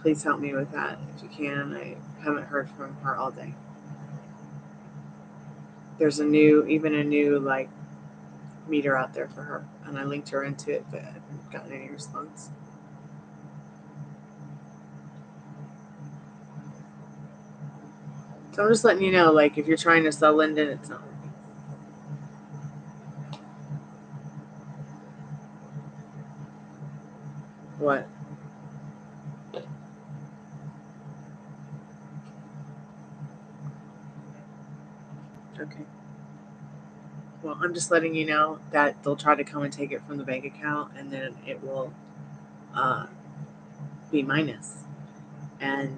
please help me with that if you can. I haven't heard from her all day. There's a new like meter out there for her, and I linked her into it, but I haven't gotten any response. So I'm just letting you know, like, if you're trying to sell Linden, it's not working. What? Okay. Well, I'm just letting you know that they'll try to come and take it from the bank account, and then it will be minus, and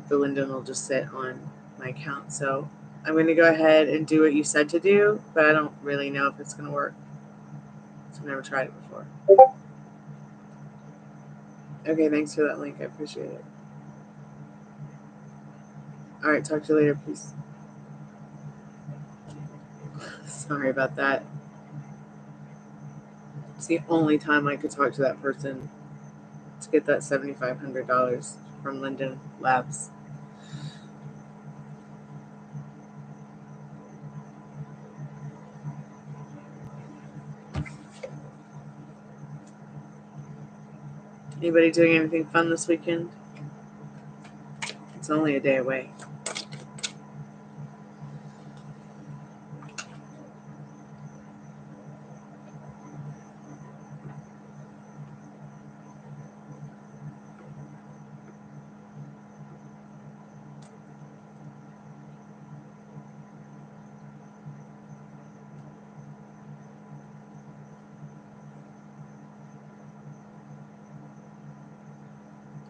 the Linden will just sit on my account. So I'm going to go ahead and do what you said to do, but I don't really know if it's going to work. So I've never tried it before. Okay, thanks for that link. I appreciate it. All right, talk to you later, please. Sorry about that. It's the only time I could talk to that person to get that $7,500 from Linden Labs. Anybody doing anything fun this weekend? It's only a day away.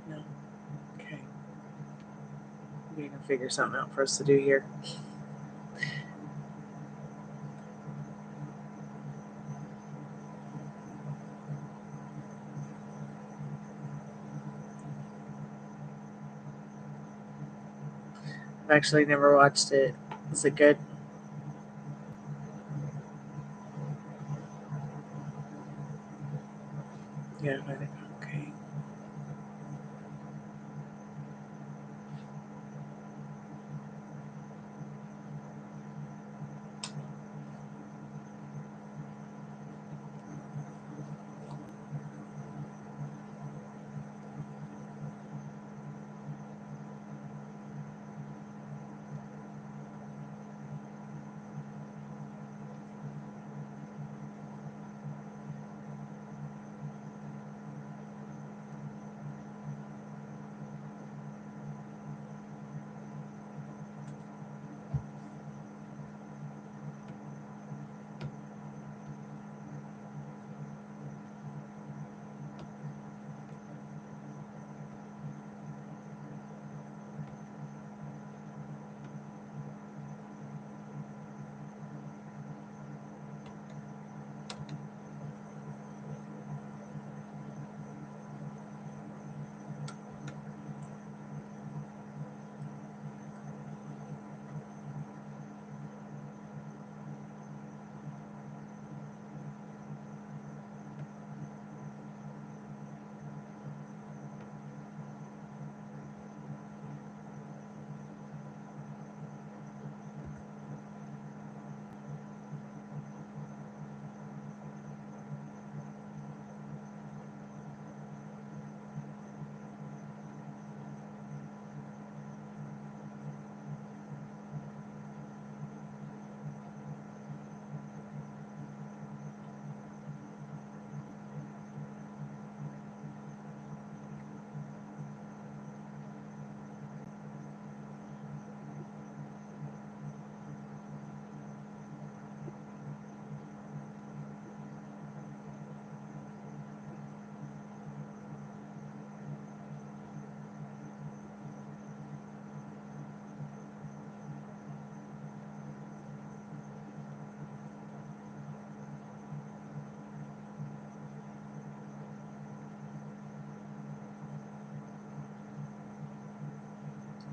No. Okay. We can figure something out for us to do here. I've actually never watched it. Is it good? Yeah, I think okay.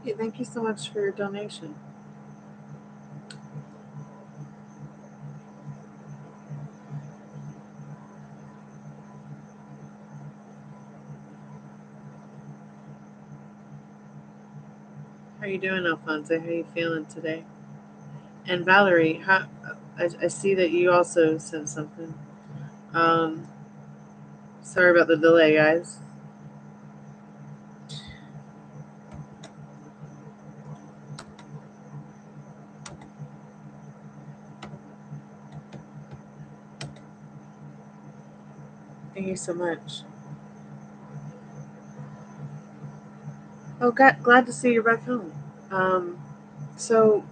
Hey, thank you so much for your donation. How you doing, Alfonso? How you feeling today? And Valerie, I see that you also sent something. Sorry about the delay, guys. Thank you so much. Oh, glad to see you're back home. So,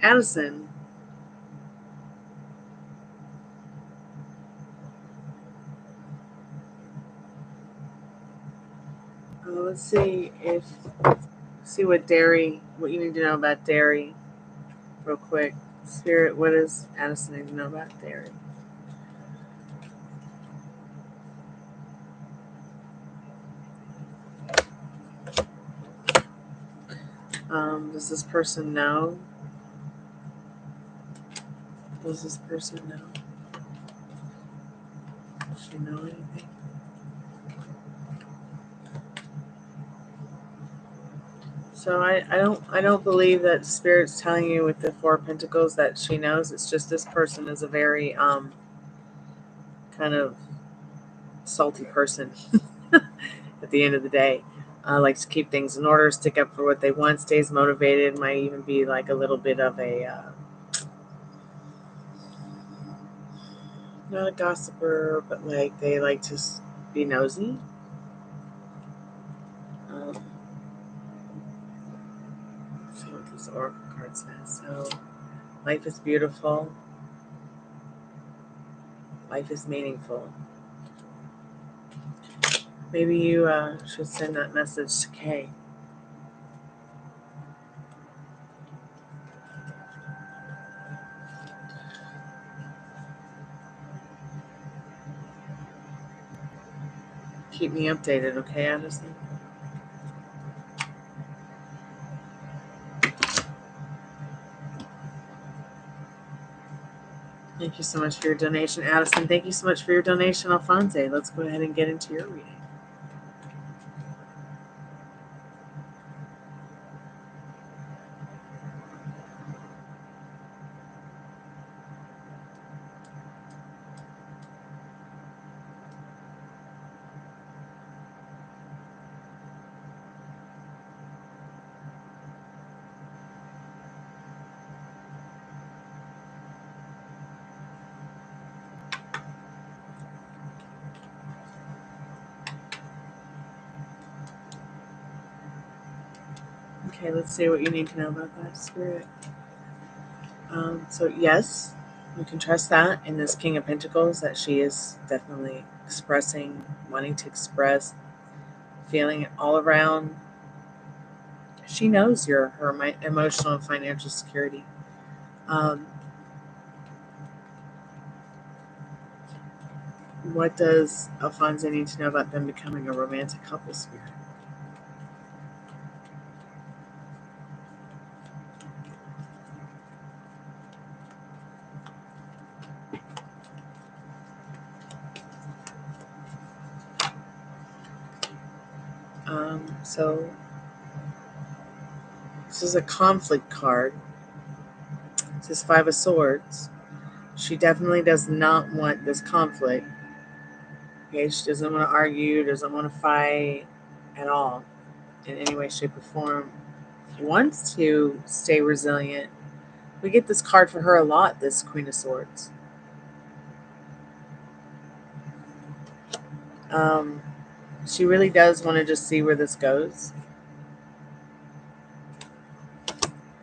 Addison, let's see what you need to know about dairy, real quick. Spirit, what does Addison need to know about dairy? Does this person know? Does this person know? Does she know anything? So I don't believe that Spirit's telling you with the Four of Pentacles that she knows. It's just this person is a very kind of salty person at the end of the day. Likes to keep things in order, stick up for what they want, stays motivated, might even be like a little bit of a not a gossiper, but like they like to be nosy. Let's see what this Oracle card says. So, life is beautiful. Life is meaningful. Maybe you should send that message to Kay. Keep me updated, okay, Addison? Thank you so much for your donation, Addison. Thank you so much for your donation, Alfonso. Let's go ahead and get into your reading. Okay, let's see what you need to know about that, Spirit. So yes, you can trust that in this King of Pentacles that she is definitely expressing, wanting to express, feeling it all around. She knows her emotional and financial security. What does Alfonso need to know about them becoming a romantic couple, Spirit? So this is a conflict card. This is Five of Swords. She definitely does not want this conflict. Okay, she doesn't want to argue, doesn't want to fight at all in any way, shape, or form. She wants to stay resilient. We get this card for her a lot, this Queen of Swords. She really does want to just see where this goes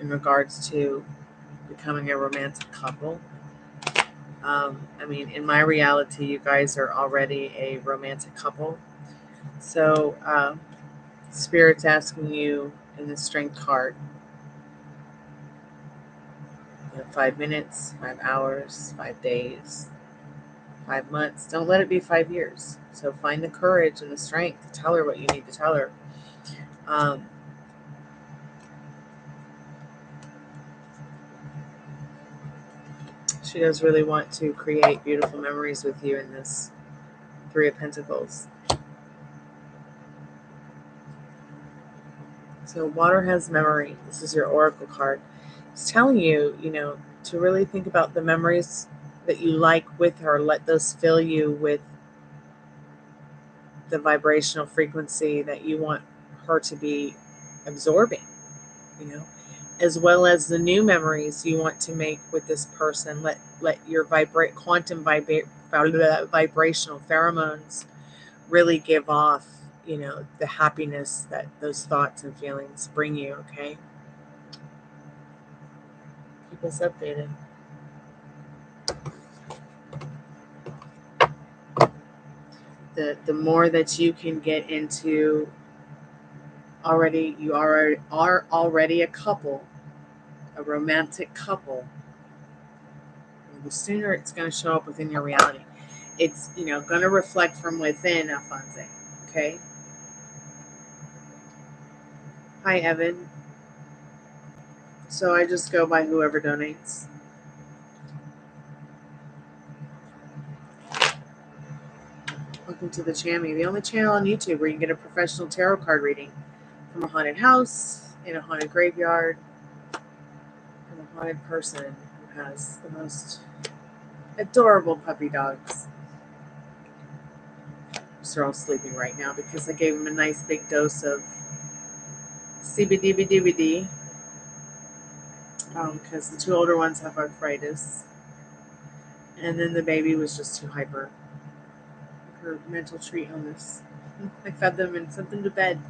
in regards to becoming a romantic couple. I mean, in my reality, you guys are already a romantic couple. So, Spirit's asking you in the Strength card, 5 minutes, 5 hours, 5 days, 5 months. Don't let it be 5 years. So find the courage and the strength to tell her what you need to tell her. She does really want to create beautiful memories with you in this Three of Pentacles. So water has memory. This is your oracle card. It's telling you, to really think about the memories that you like with her. Let those fill you with the vibrational frequency that you want her to be absorbing, as well as the new memories you want to make with this person. Let your quantum vibrational pheromones really give off, the happiness that those thoughts and feelings bring you, okay? Keep us updated. The more that you can get into you are already a couple, a romantic couple, the sooner it's going to show up within your reality. It's, going to reflect from within, Alfonso, okay? Hi, Evan. So I just go by whoever donates. Welcome to the Chammy, the only channel on YouTube where you can get a professional tarot card reading from a haunted house, in a haunted graveyard, from a haunted person who has the most adorable puppy dogs. They're all sleeping right now because I gave them a nice big dose of CBD, because the two older ones have arthritis, and then the baby was just too hyper. Her mental tree illness. I fed them and sent them to bed.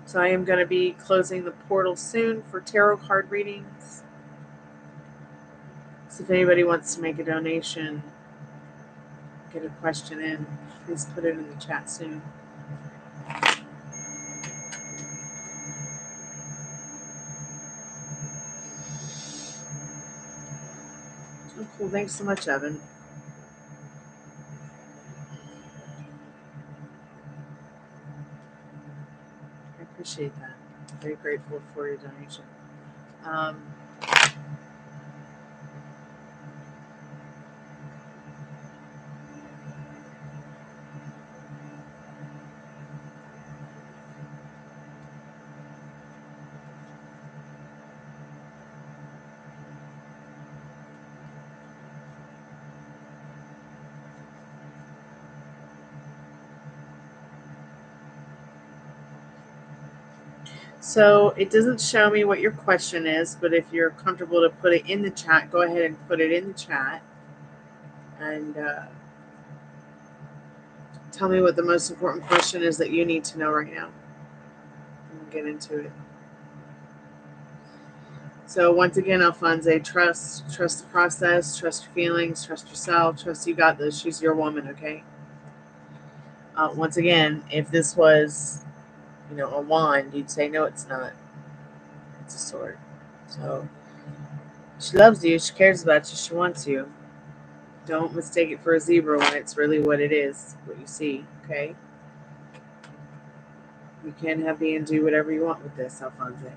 So I am going to be closing the portal soon for tarot card readings. So if anybody wants to make a donation, get a question in, please put it in the chat soon. Oh, cool. Thanks so much, Evan. I appreciate that. I'm very grateful for your donation. So it doesn't show me what your question is, but if you're comfortable to put it in the chat, go ahead and put it in the chat. And tell me what the most important question is that you need to know right now. And we'll get into it. So once again, Alfonso, trust the process, trust your feelings, trust yourself, trust you got this. She's your woman, okay? Once again, if this was, a wand, you'd say, no, it's not. It's a sword. So she loves you. She cares about you. She wants you. Don't mistake it for a zebra when it's really what it is, what you see, okay? You can have me and do whatever you want with this, Alfonso.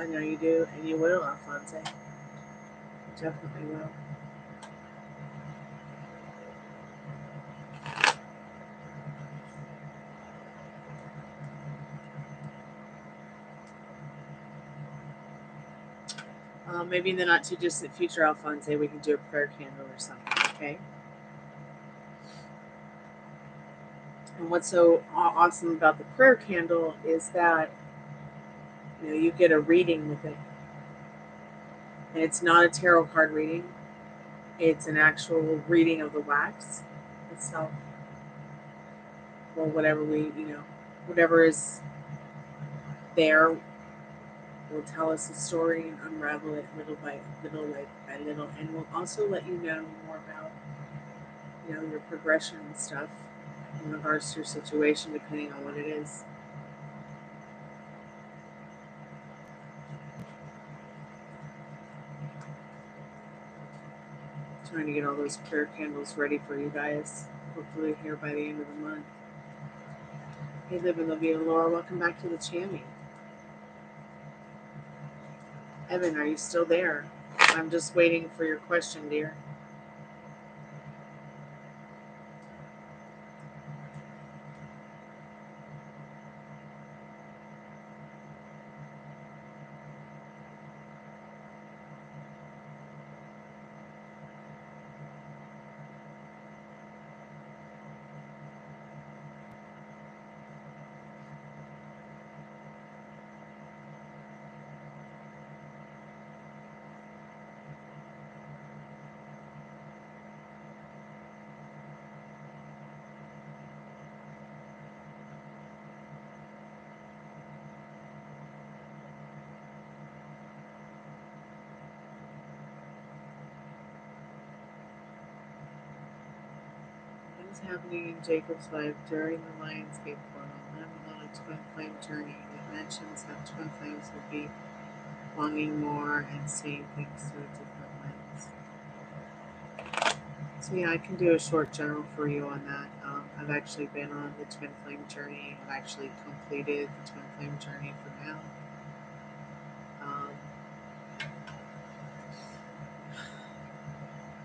I know you do, and you will, Alfonso. You definitely will. Maybe in the not too distant future, Alfonso, we can do a prayer candle or something, okay? And what's so awesome about the prayer candle is that you get a reading with it. And it's not a tarot card reading. It's an actual reading of the wax itself. Well, whatever whatever is there will tell us the story and unravel it little by little, and we'll also let you know more about, your progression and stuff in regards to your situation, depending on what it is. Trying to get all those prayer candles ready for you guys, hopefully here by the end of the month. Hey, Live and Livia Laura, welcome back to the channel. Evan, are you still there? I'm just waiting for your question, dear. What is happening in Jacob's life during the Lionsgate portal? I'm on a twin flame journey. It mentions that twin flames will be longing more and seeing things through a different lens. So yeah, I can do a short general for you on that. I've actually been on the twin flame journey. I've actually completed the twin flame journey for now.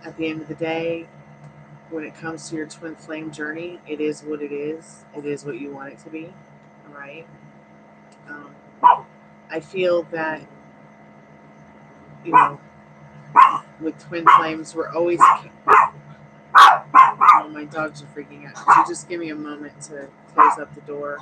At the end of the day, when it comes to your twin flame journey, it is what it is. It is what you want it to be. All right. I feel that, with twin flames, we're always. Oh, my dogs are freaking out. Could you just give me a moment to close up the door?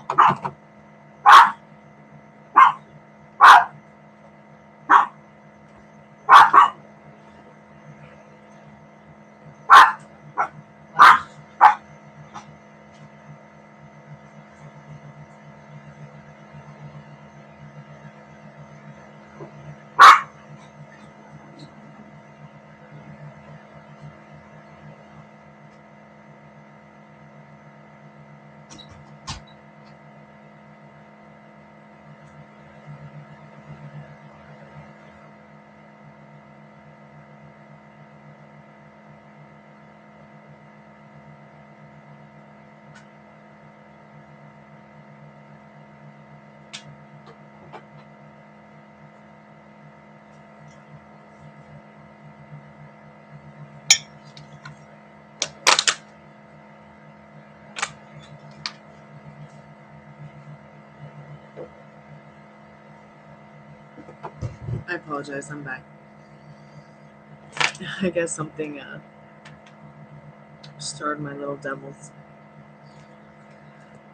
I apologize. I'm back. I guess something stirred my little devils.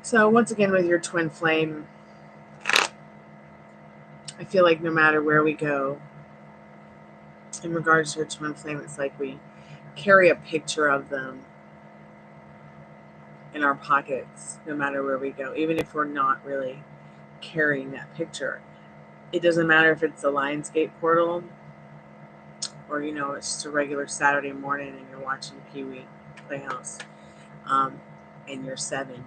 So once again, with your twin flame, I feel like no matter where we go, in regards to your twin flame, it's like we carry a picture of them in our pockets, no matter where we go, even if we're not really carrying that picture. It doesn't matter if it's the Lionsgate portal or, it's just a regular Saturday morning and you're watching Pee-wee Playhouse and you're 7,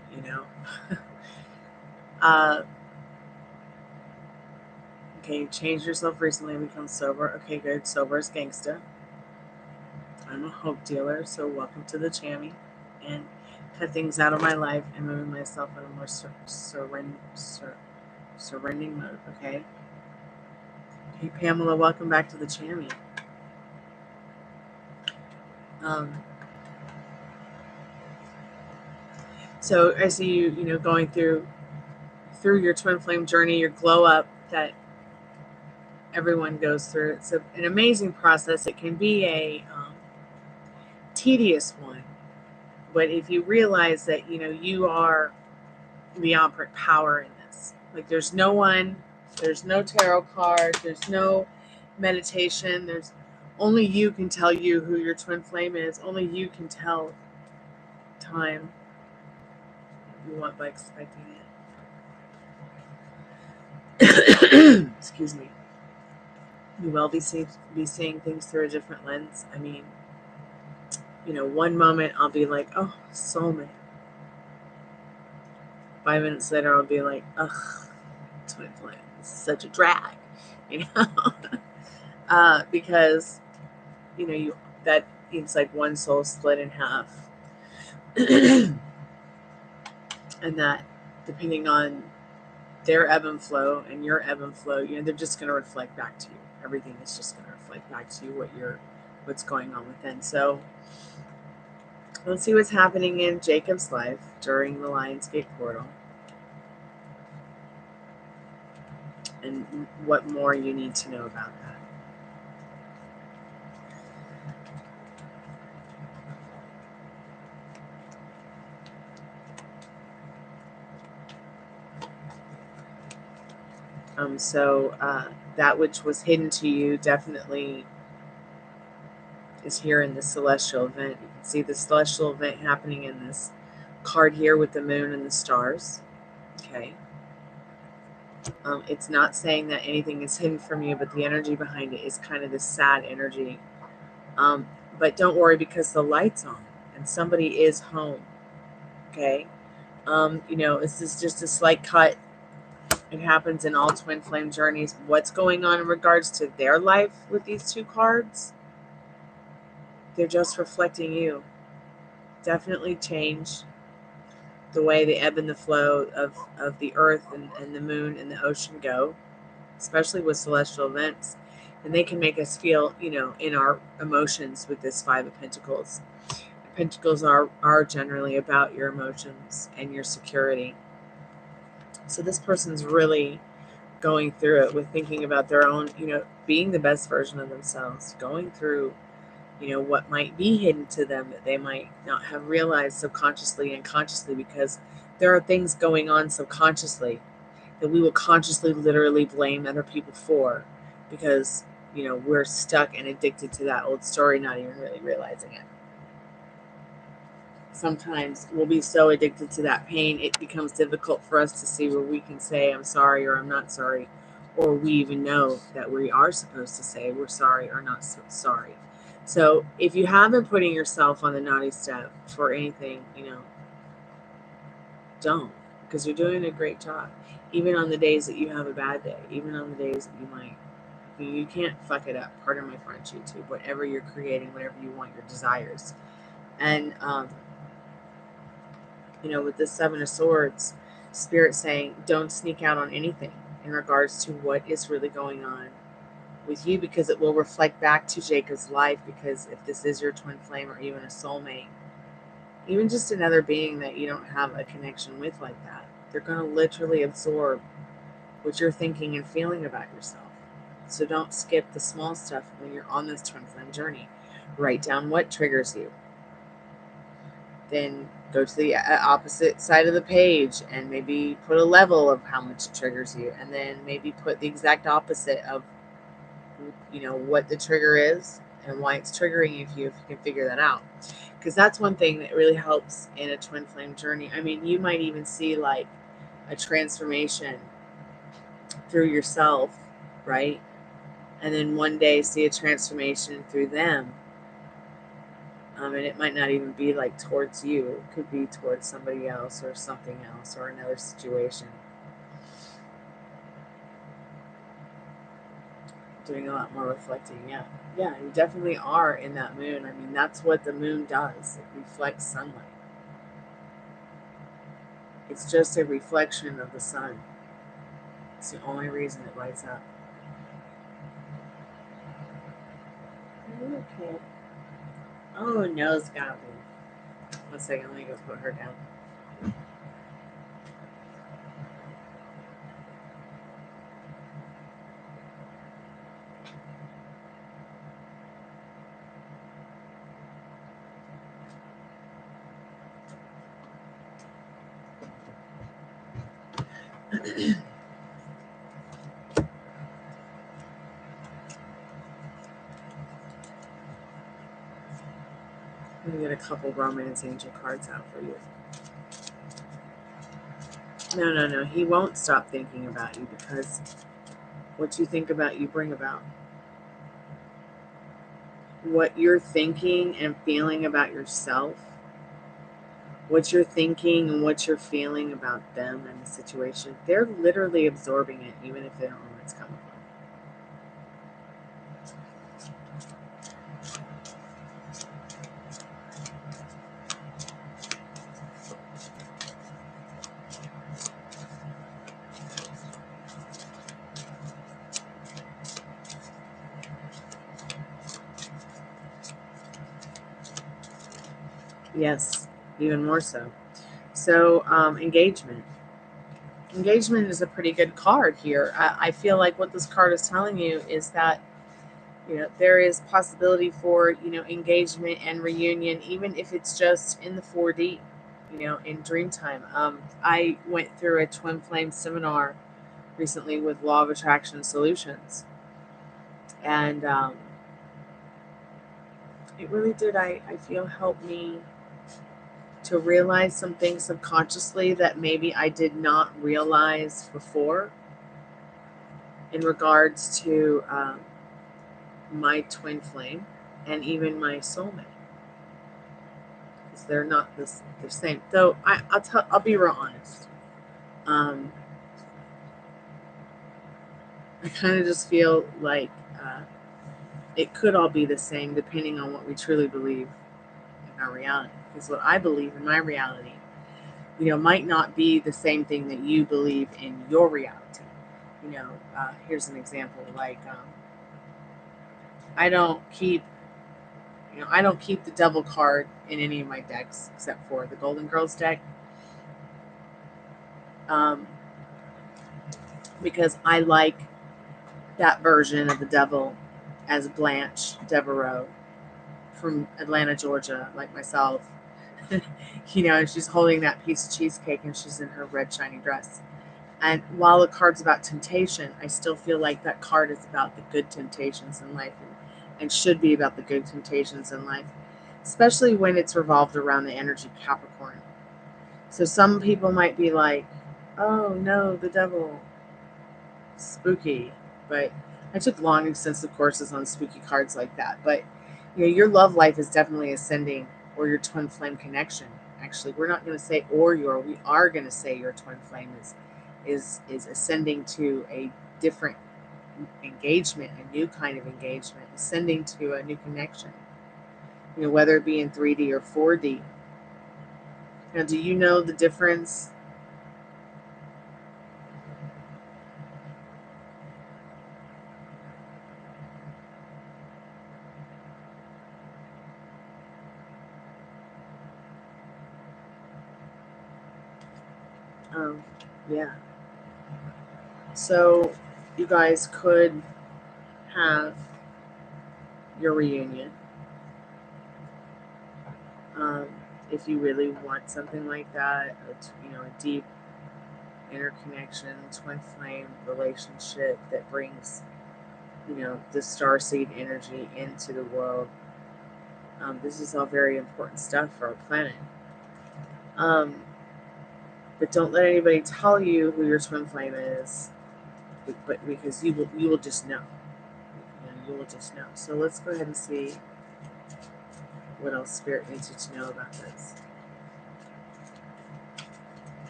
Okay, you changed yourself recently and become sober. Okay, good. Sober is gangsta. I'm a hope dealer, so welcome to the Chammy. And cut things out of my life and moving myself in a more surrendering mode, okay? Hey, Pamela, welcome back to the channel. So I see you going through your twin flame journey, your glow up that everyone goes through. It's an amazing process. It can be a tedious one, but if you realize that you are the operant power in this, like there's no tarot card, there's no meditation, there's only you can tell you who your twin flame is. Only you can tell time you want by expecting it. Excuse me. You will be seeing things through a different lens. I mean, one moment I'll be like, oh, soulmate. 5 minutes later I'll be like, ugh, twin flame. This is such a drag, because that it's like one soul split in half, and that depending on their ebb and flow and your ebb and flow, they're just going to reflect back to you. Everything is just going to reflect back to you what's going on within. So let's see what's happening in Jacob's life during the Lionsgate portal, and what more you need to know about that. So that which was hidden to you definitely is here in the celestial event. You can see the celestial event happening in this card here with the moon and the stars. Okay. It's not saying that anything is hidden from you, but the energy behind it is kind of this sad energy. But don't worry, because the light's on and somebody is home. Okay. This is just a slight cut. It happens in all twin flame journeys. What's going on in regards to their life with these two cards? They're just reflecting you. Definitely change the way the ebb and the flow of the earth and the moon and the ocean go, especially with celestial events. And they can make us feel, in our emotions with this Five of Pentacles. Pentacles are generally about your emotions and your security. So this person's really going through it with thinking about their own, being the best version of themselves, going through, what might be hidden to them that they might not have realized subconsciously and consciously, because there are things going on subconsciously that we will consciously literally blame other people for, because, we're stuck and addicted to that old story, not even really realizing it. Sometimes we'll be so addicted to that pain, it becomes difficult for us to see where we can say, I'm sorry, or I'm not sorry, or we even know that we are supposed to say we're sorry or not sorry. So if you have been putting yourself on the naughty step for anything, don't, because you're doing a great job. Even on the days that you have a bad day, even on the days that you can't fuck it up. Pardon my French, YouTube. Whatever you're creating, whatever you want, your desires. And, with the Seven of Swords, Spirit saying, don't sneak out on anything in regards to what is really going on with you, because it will reflect back to Jacob's life. Because if this is your twin flame or even a soulmate, even just another being that you don't have a connection with like that, they're going to literally absorb what you're thinking and feeling about yourself. So don't skip the small stuff when you're on this twin flame journey. Write down what triggers you. Then go to the opposite side of the page and maybe put a level of how much it triggers you. And then maybe put the exact opposite of, what the trigger is and why it's triggering you, if you can figure that out. Because that's one thing that really helps in a twin flame journey. I mean, you might even see like a transformation through yourself, right? And then one day see a transformation through them. And it might not even be like towards you. It could be towards somebody else or something else or another situation. Doing a lot more reflecting. Yeah, you definitely are in that moon. I mean, that's what the moon does. It reflects sunlight. It's just a reflection of the sun. It's the only reason it lights up. Okay. Oh, nose goblin. 1 second, let me go put her down. Let me get a couple romance angel cards out for you. No. He won't stop thinking about you because what you think about, you bring about. What you're thinking and feeling about yourself, what you're thinking and what you're feeling about them and the situation, they're literally absorbing it, even if they don't know where it's coming from. Yes, even more so. So, engagement. Engagement is a pretty good card here. I feel like what this card is telling you is that, there is possibility for, engagement and reunion, even if it's just in the 4D, in dream time. I went through a twin flame seminar recently with Law of Attraction Solutions. And it really did, I feel, help me to realize some things subconsciously that maybe I did not realize before in regards to my twin flame and even my soulmate, because they're not the same. Though I'll be real honest. I kind of just feel like it could all be the same depending on what we truly believe in our reality. Because what I believe in my reality, might not be the same thing that you believe in your reality. Here's an example. Like, I don't keep the devil card in any of my decks except for the Golden Girls deck, because I like that version of the devil as Blanche Devereaux from Atlanta, Georgia, like myself. She's holding that piece of cheesecake and she's in her red shiny dress. And while the card's about temptation, I still feel like that card is about the good temptations in life, and should be about the good temptations in life, especially when it's revolved around the energy Capricorn. So some people might be like, oh no, the devil, spooky. But I took long, extensive courses on spooky cards like that. But your love life is definitely ascending, or your twin flame connection. Actually, we're not going to say we are going to say your twin flame is ascending to a different engagement, a new kind of engagement, ascending to a new connection. Whether it be in 3D or 4D. Now, do you know the difference? Yeah. So you guys could have your reunion. If you really want something like that, a deep interconnection, twin flame relationship that brings, the starseed energy into the world. This is all very important stuff for our planet. But don't let anybody tell you who your twin flame is, but because you will just know. You will just know. So let's go ahead and see what else Spirit needs you to know about this.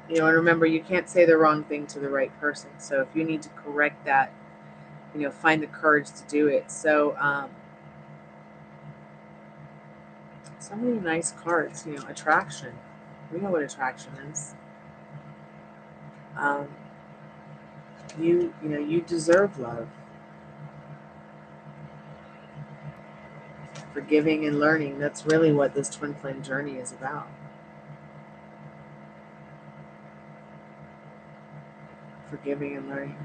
And remember, you can't say the wrong thing to the right person. So if you need to correct that, find the courage to do it. So, so many nice cards. Attraction. We know what attraction is. You deserve love. Forgiving and learning. That's really what this twin flame journey is about. Forgiving and learning.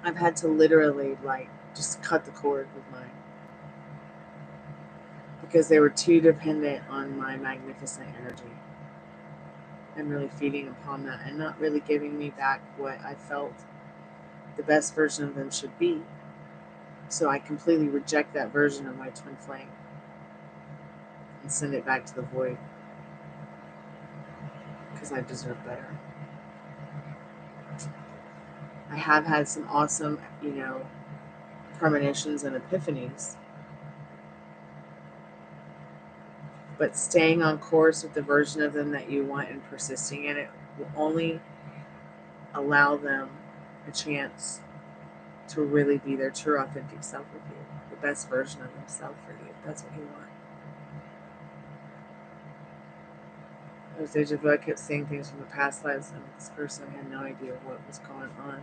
I've had to literally just cut the cord with mine because they were too dependent on my magnificent energy and really feeding upon that and not really giving me back what I felt the best version of them should be. So I completely reject that version of my twin flame and send it back to the void because I deserve better. I have had some awesome, premonitions and epiphanies. But staying on course with the version of them that you want and persisting in it will only allow them a chance to really be their true, authentic self with you. The best version of themselves for you. That's what you want. It was deja vu. I kept seeing things from the past lives, and this person had no idea what was going on.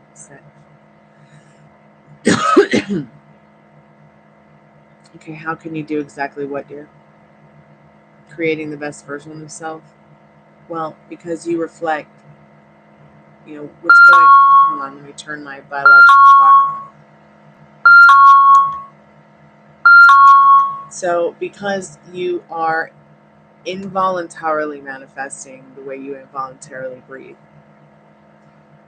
Okay, how can you do exactly what, dear? Creating the best version of themselves? Well, because you reflect, what's going on. Hold on, let me turn my biological clock on. So, because you are involuntarily manifesting the way you involuntarily breathe,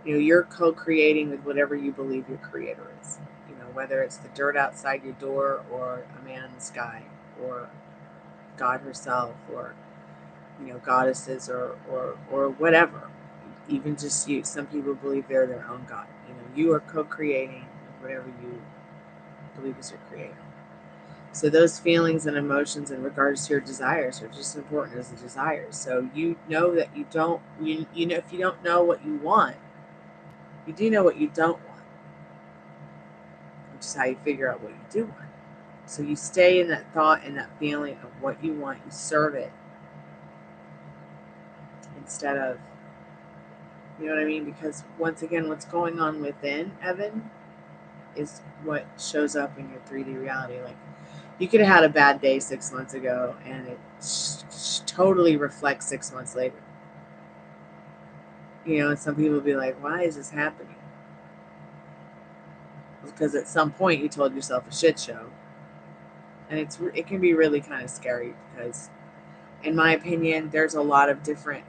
you're co-creating with whatever you believe your creator is. Whether it's the dirt outside your door or a man in the sky or God herself or, goddesses or whatever. Even just you. Some people believe they're their own God. You are co-creating with whatever you believe is your creator. So those feelings and emotions in regards to your desires are just as important as the desires. So you know that you don't, if you don't know what you want, you do know what you don't want, which is how you figure out what you do want. So you stay in that thought and that feeling of what you want, you serve it instead of, you know what I mean? Because once again, what's going on within, Evan, is what shows up in your 3D reality. Like, you could have had a bad day 6 months ago and it totally reflects 6 months later. And some people will be like, why is this happening? Because at some point you told yourself a shit show. And it can be really kind of scary because, in my opinion, there's a lot of different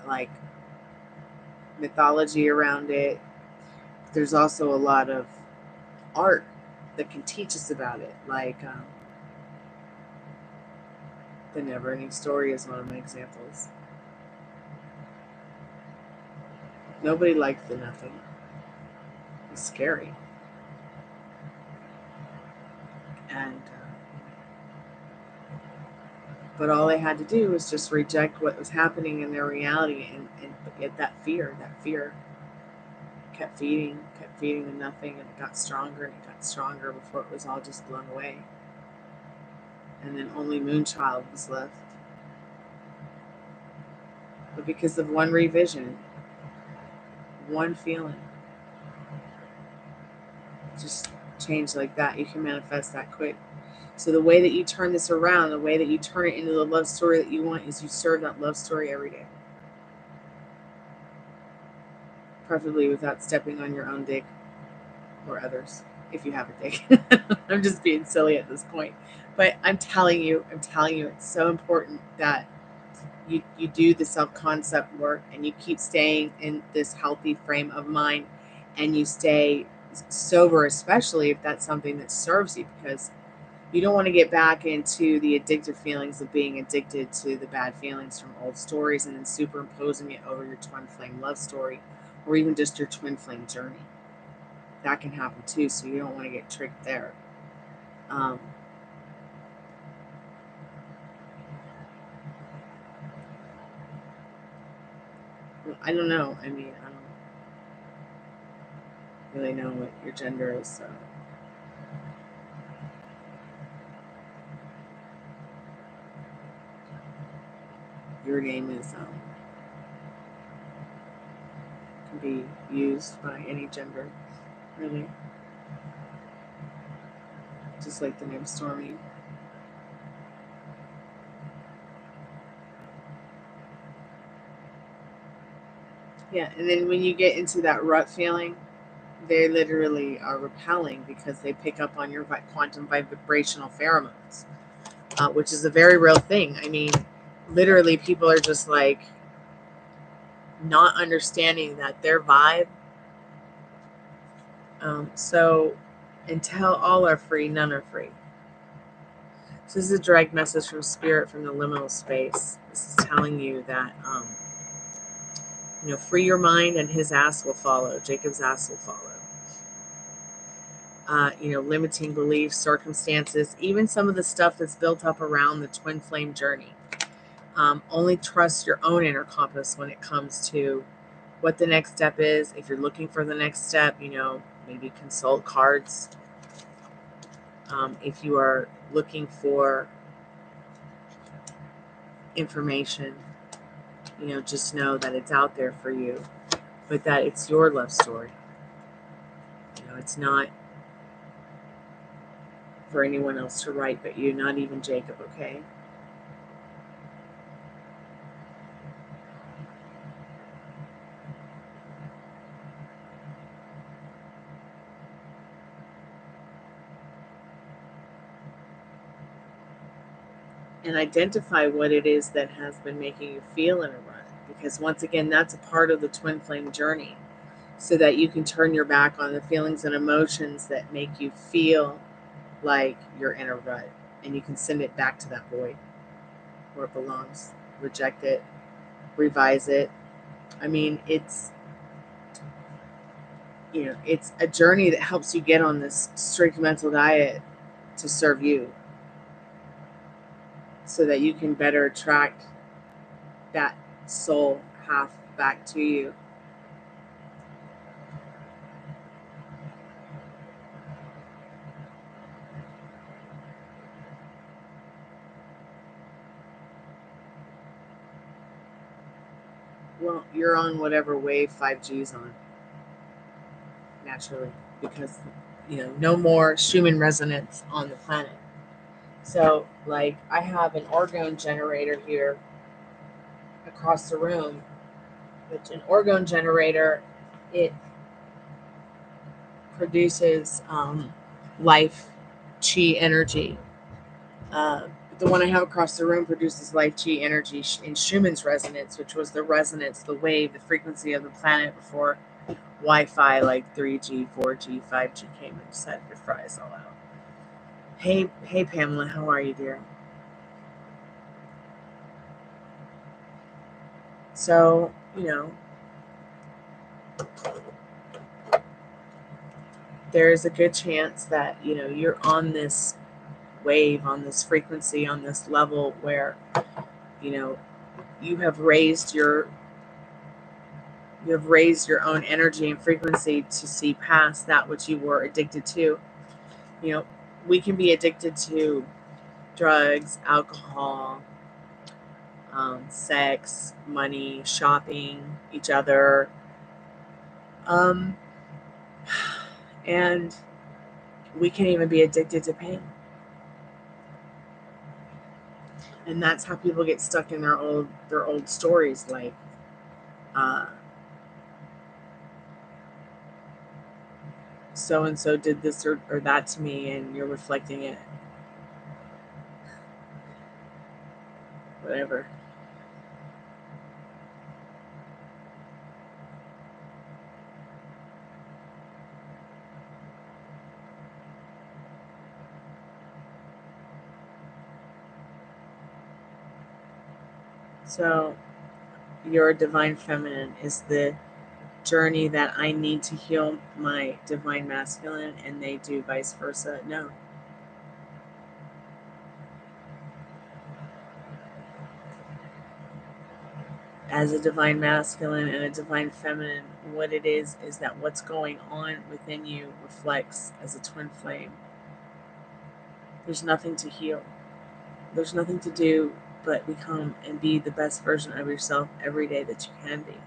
mythology around it. There's also a lot of art that can teach us about it. Like The Never Ending Story is one of my examples. Nobody liked the nothing. It was scary. And but all they had to do was just reject what was happening in their reality and get that fear kept feeding the nothing, and it got stronger and it got stronger before it was all just blown away. And then only Moonchild was left. But because of one revision, one feeling, just change like that, you can manifest that quick. So the way that you turn this around, the way that you turn it into the love story that you want, is you serve that love story every day. Preferably without stepping on your own dick or others, if you have a dick. I'm just being silly at this point. But I'm telling you, it's so important that you do the self-concept work and you keep staying in this healthy frame of mind and you stay sober, especially if that's something that serves you, because you don't want to get back into the addictive feelings of being addicted to the bad feelings from old stories and then superimposing it over your twin flame love story or even just your twin flame journey. That can happen too, so you don't want to get tricked there. I don't know. I mean, I don't really know what your gender is, so. Your name is can be used by any gender, really. Just like the name Stormy. Yeah, and then when you get into that rut feeling, they literally are repelling because they pick up on your quantum vibrational pheromones, which is a very real thing. I mean, literally, people are just like not understanding that their vibe. So, until all are free, none are free. So this is a direct message from Spirit from the liminal space. This is telling you that, free your mind and his ass will follow. Jacob's ass will follow. Limiting beliefs, circumstances, even some of the stuff that's built up around the twin flame journey. Only trust your own inner compass when it comes to what the next step is. If you're looking for the next step, maybe consult cards. If you are looking for information, just know that it's out there for you, but that it's your love story. It's not for anyone else to write but you, not even Jacob, okay? And identify what it is that has been making you feel in a rut. Because once again, that's a part of the twin flame journey. So that you can turn your back on the feelings and emotions that make you feel like you're in a rut. And you can send it back to that void where it belongs. Reject it. Revise it. I mean, it's a journey that helps you get on this strict mental diet to serve you. So that you can better attract that soul half back to you. Well, you're on whatever wave 5G's on, naturally, because, no more Schumann resonance on the planet. So, like, I have an orgone generator here across the room, which an orgone generator, it produces life chi energy. The one I have across the room produces life chi energy in Schumann's resonance, which was the resonance, the wave, the frequency of the planet before Wi-Fi like 3G, 4G, 5G came and set your fries all out. Hey Pamela, how are you, dear? So, there's a good chance that, you're on this wave, on this frequency, on this level where, you have raised your own energy and frequency to see past that which you were addicted to. We can be addicted to drugs, alcohol, sex, money, shopping, each other, and we can even be addicted to pain. And that's how people get stuck in their old stories, like so and so did this or that to me, and you're reflecting it. Whatever. So your divine feminine is the journey that I need to heal my divine masculine, and they do vice versa. No. As a divine masculine and a divine feminine, what it is that what's going on within you reflects as a twin flame. There's nothing to heal. There's nothing to do but become and be the best version of yourself every day that you can be.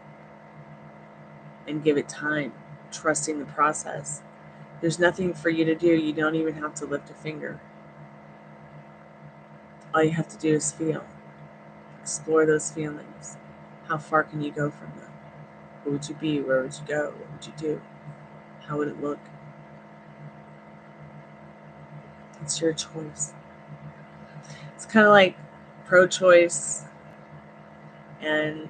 And give it time, trusting the process. There's nothing for you to do. You don't even have to lift a finger. All you have to do is feel. Explore those feelings. How far can you go from them? Who would you be? Where would you go? What would you do? How would it look? It's your choice. It's kind of like pro-choice and,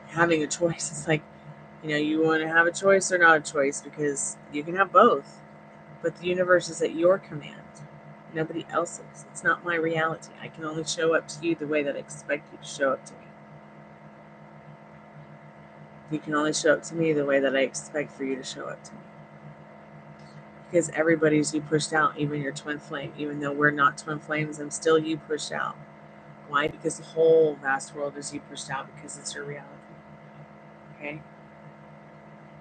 having a choice. It's like, you want to have a choice or not a choice, because you can have both. But the universe is at your command, nobody else's. It's not my reality. I can only show up to you the way that I expect you to show up to me. You can only show up to me the way that I expect for you to show up to me. Because everybody's you pushed out, even your twin flame. Even though we're not twin flames, I'm still you pushed out. Why? Because the whole vast world is you pushed out, because it's your reality. Okay?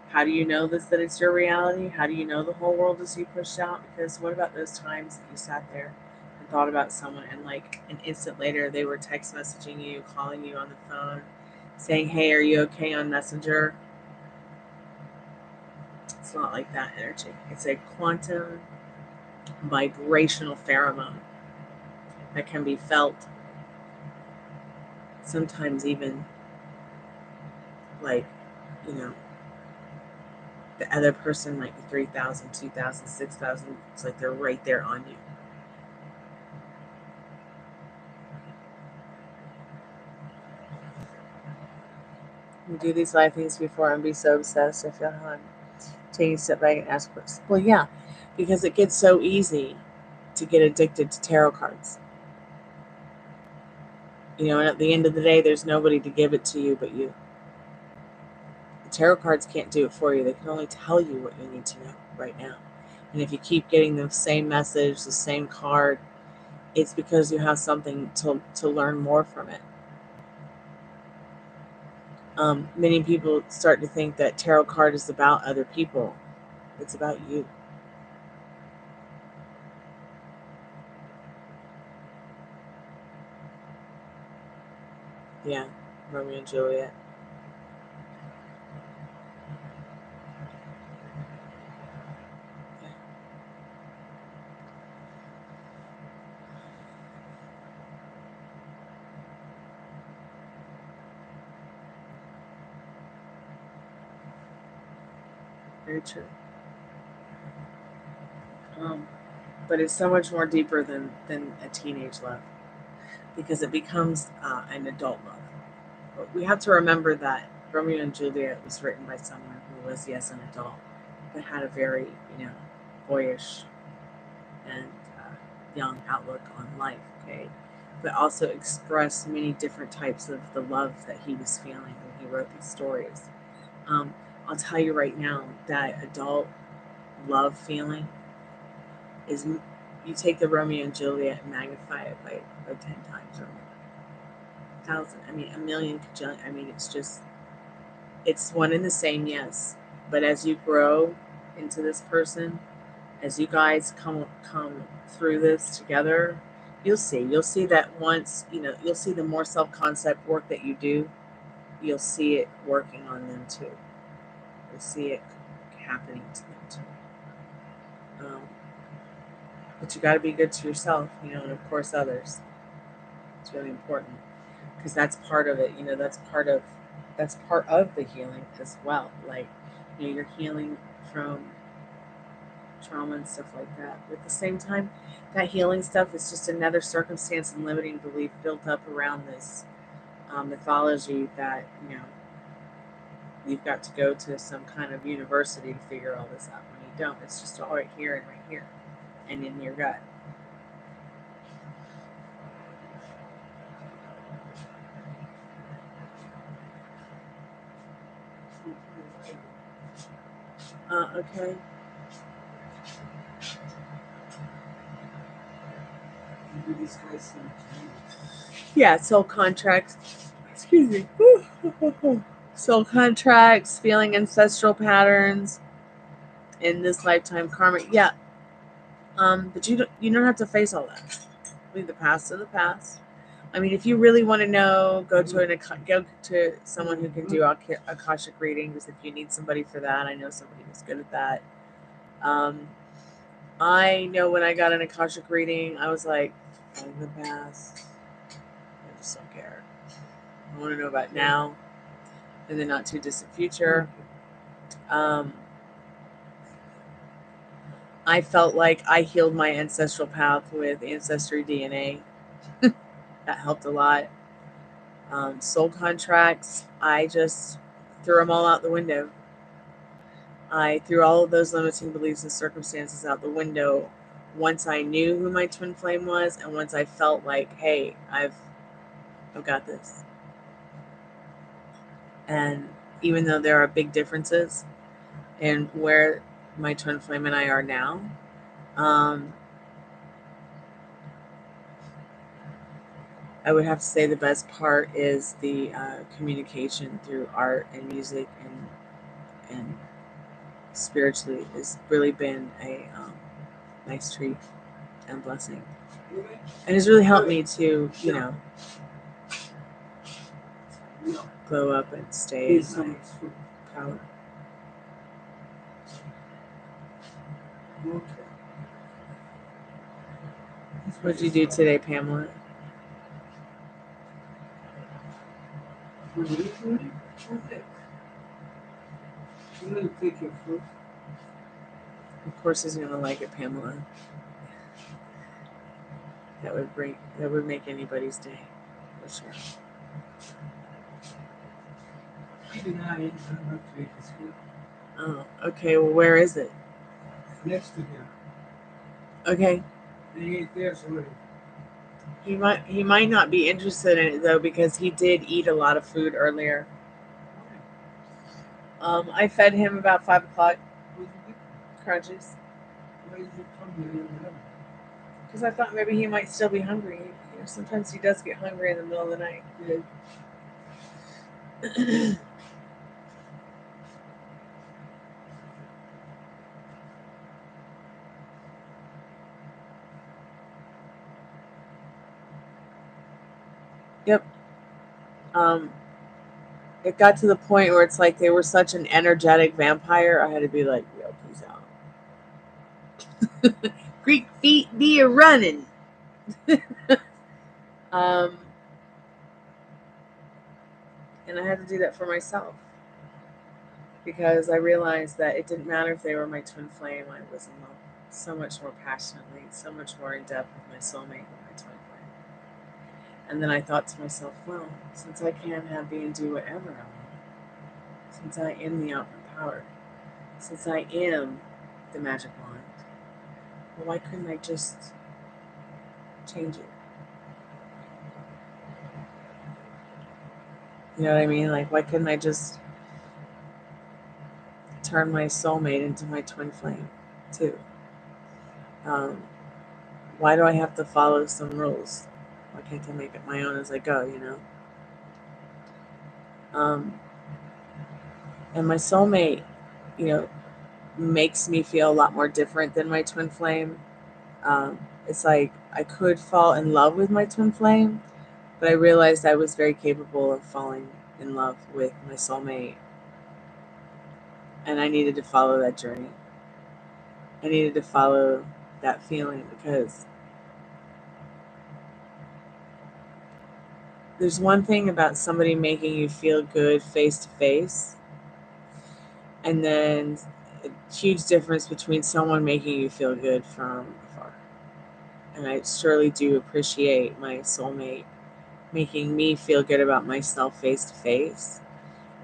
How do you know this, that it's your reality? How do you know the whole world is you pushed out? Because what about those times that you sat there and thought about someone, and like an instant later they were text messaging you, calling you on the phone, saying, hey, are you okay, on Messenger? It's not like that energy. It's a quantum vibrational pheromone that can be felt, sometimes even like, the other person might be 3,000, 2,000, 6,000. It's like they're right there on you. You do these life things before and be so obsessed. I feel how I'm taking a step back and ask questions. Well, yeah, because it gets so easy to get addicted to tarot cards. And at the end of the day, there's nobody to give it to you but you. The tarot cards can't do it for you. They can only tell you what you need to know right now. And if you keep getting the same message, the same card, it's because you have something to learn more from it. Many people start to think that tarot card is about other people. It's about you. Yeah, Romeo and Juliet. Yeah. Very true. But it's so much more deeper than a teenage love, because it becomes an adult love. But we have to remember that Romeo and Juliet was written by someone who was, yes, an adult, but had a very, boyish and young outlook on life, okay? But also expressed many different types of the love that he was feeling when he wrote these stories. I'll tell you right now, that adult love feeling is, you take the Romeo and Juliet and magnify it by 10 times or more. 1,000, a million, it's one and the same, yes. But as you grow into this person, as you guys come through this together, you'll see that once, you'll see the more self-concept work that you do, you'll see it working on them too. You'll see it happening to them too. But you got to be good to yourself, and of course others. It's really important, because that's part of it. That's part of the healing as well. Like, you're healing from trauma and stuff like that. But at the same time, that healing stuff is just another circumstance and limiting belief built up around this mythology that, you've got to go to some kind of university to figure all this out. When you don't, it's just all right here and in your gut. Okay.
You do these guys some
Yeah, soul contracts. Excuse me. Soul contracts, feeling ancestral patterns in this lifetime karmic. Yeah. But you don't have to face all that. Leave the past to the past. I mean, if you really want to know, go to someone who can do Akashic readings. If you need somebody for that, I know somebody who's good at that. I know when I got an Akashic reading, I was like, in the past, I just don't care. I want to know about now, in the not too distant future. I felt like I healed my ancestral path with Ancestry DNA. That helped a lot. Soul contracts, I just threw them all out the window. I threw all of those limiting beliefs and circumstances out the window once I knew who my twin flame was, and once I felt like, hey, I've got this. And even though there are big differences in where my twin flame and I are now, I would have to say the best part is the communication through art and music and spiritually has really been a nice treat and blessing. And it's really helped me to, glow up and stay in my power. What did you do today, Pamela?
You need to take your fruit.
Of course he's gonna like it, Pamela. That would make anybody's day, for sure. Oh, okay. Well, where is it?
Next to him.
Okay.
He ate theirs already.
He might not be interested in it though, because he did eat a lot of food earlier. I fed him about 5 o'clock. Crunches.
Why did you come here?
Because I thought maybe he might still be hungry. Sometimes he does get hungry in the middle of the night. Yeah. Yep. It got to the point where it's like they were such an energetic vampire. I had to be like, yo, peace out. Greek feet be a running. And I had to do that for myself, because I realized that it didn't matter if they were my twin flame. I was in love so much more passionately, so much more in depth with my soulmate than my twin flame. And then I thought to myself, well, since I can have be and do whatever I want, since I am the outward power, since I am the magic wand, well, why couldn't I just change it? You know what I mean? Like, why couldn't I just turn my soulmate into my twin flame too? Why do I have to follow some rules? Why can't I make it my own as I go, And my soulmate, makes me feel a lot more different than my twin flame. It's like I could fall in love with my twin flame, but I realized I was very capable of falling in love with my soulmate. And I needed to follow that journey. I needed to follow that feeling, because there's one thing about somebody making you feel good face to face, and then a huge difference between someone making you feel good from afar. And I surely do appreciate my soulmate making me feel good about myself face to face,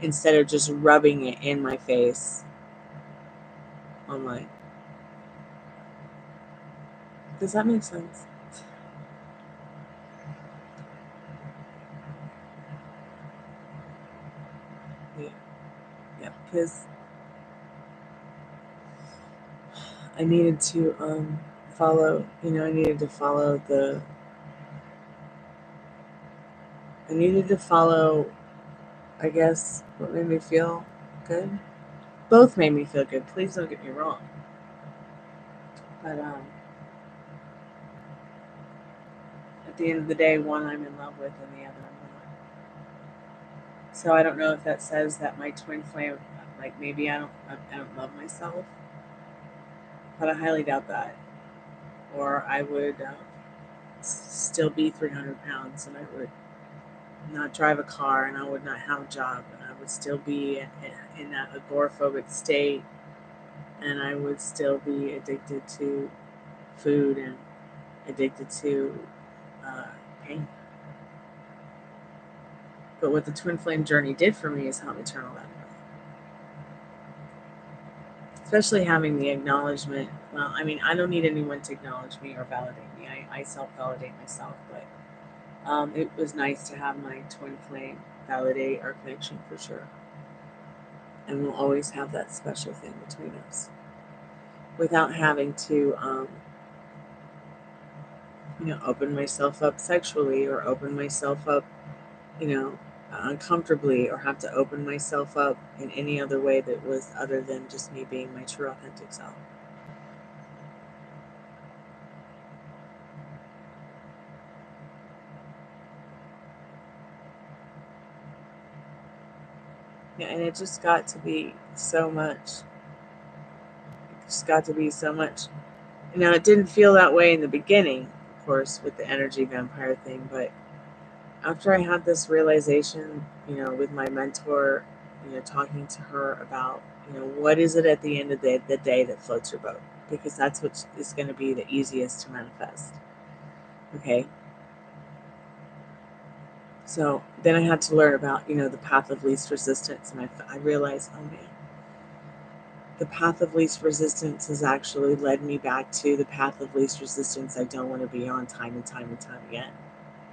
instead of just rubbing it in my face online. Does that make sense? Yeah, because I needed to follow, I needed to follow, I guess, what made me feel good. Both made me feel good. Please don't get me wrong. But at the end of the day, one I'm in love with and the other I'm not. So I don't know if that says that my twin flame, like maybe I don't love myself, but I highly doubt that. Or I would still be 300 pounds, and I would not drive a car, and I would not have a job, and I would still be in that agoraphobic state, and I would still be addicted to food and addicted to pain. But what the twin flame journey did for me is help me turn all that around. Especially having the acknowledgement. Well, I mean, I don't need anyone to acknowledge me or validate me. I self-validate myself, but it was nice to have my twin flame validate our connection for sure. And we'll always have that special thing between us without having to, open myself up sexually or open myself up, uncomfortably, or have to open myself up in any other way that was other than just me being my true authentic self. Yeah, and it just got to be so much. It just got to be so much. Now, it didn't feel that way in the beginning, of course, with the energy vampire thing, but after I had this realization, with my mentor, talking to her about, what is it at the end of the day that floats your boat? Because that's what is going to be the easiest to manifest. Okay. So then I had to learn about, the path of least resistance. And I realized, oh man, the path of least resistance has actually led me back to the path of least resistance I don't want to be on time and time and time again.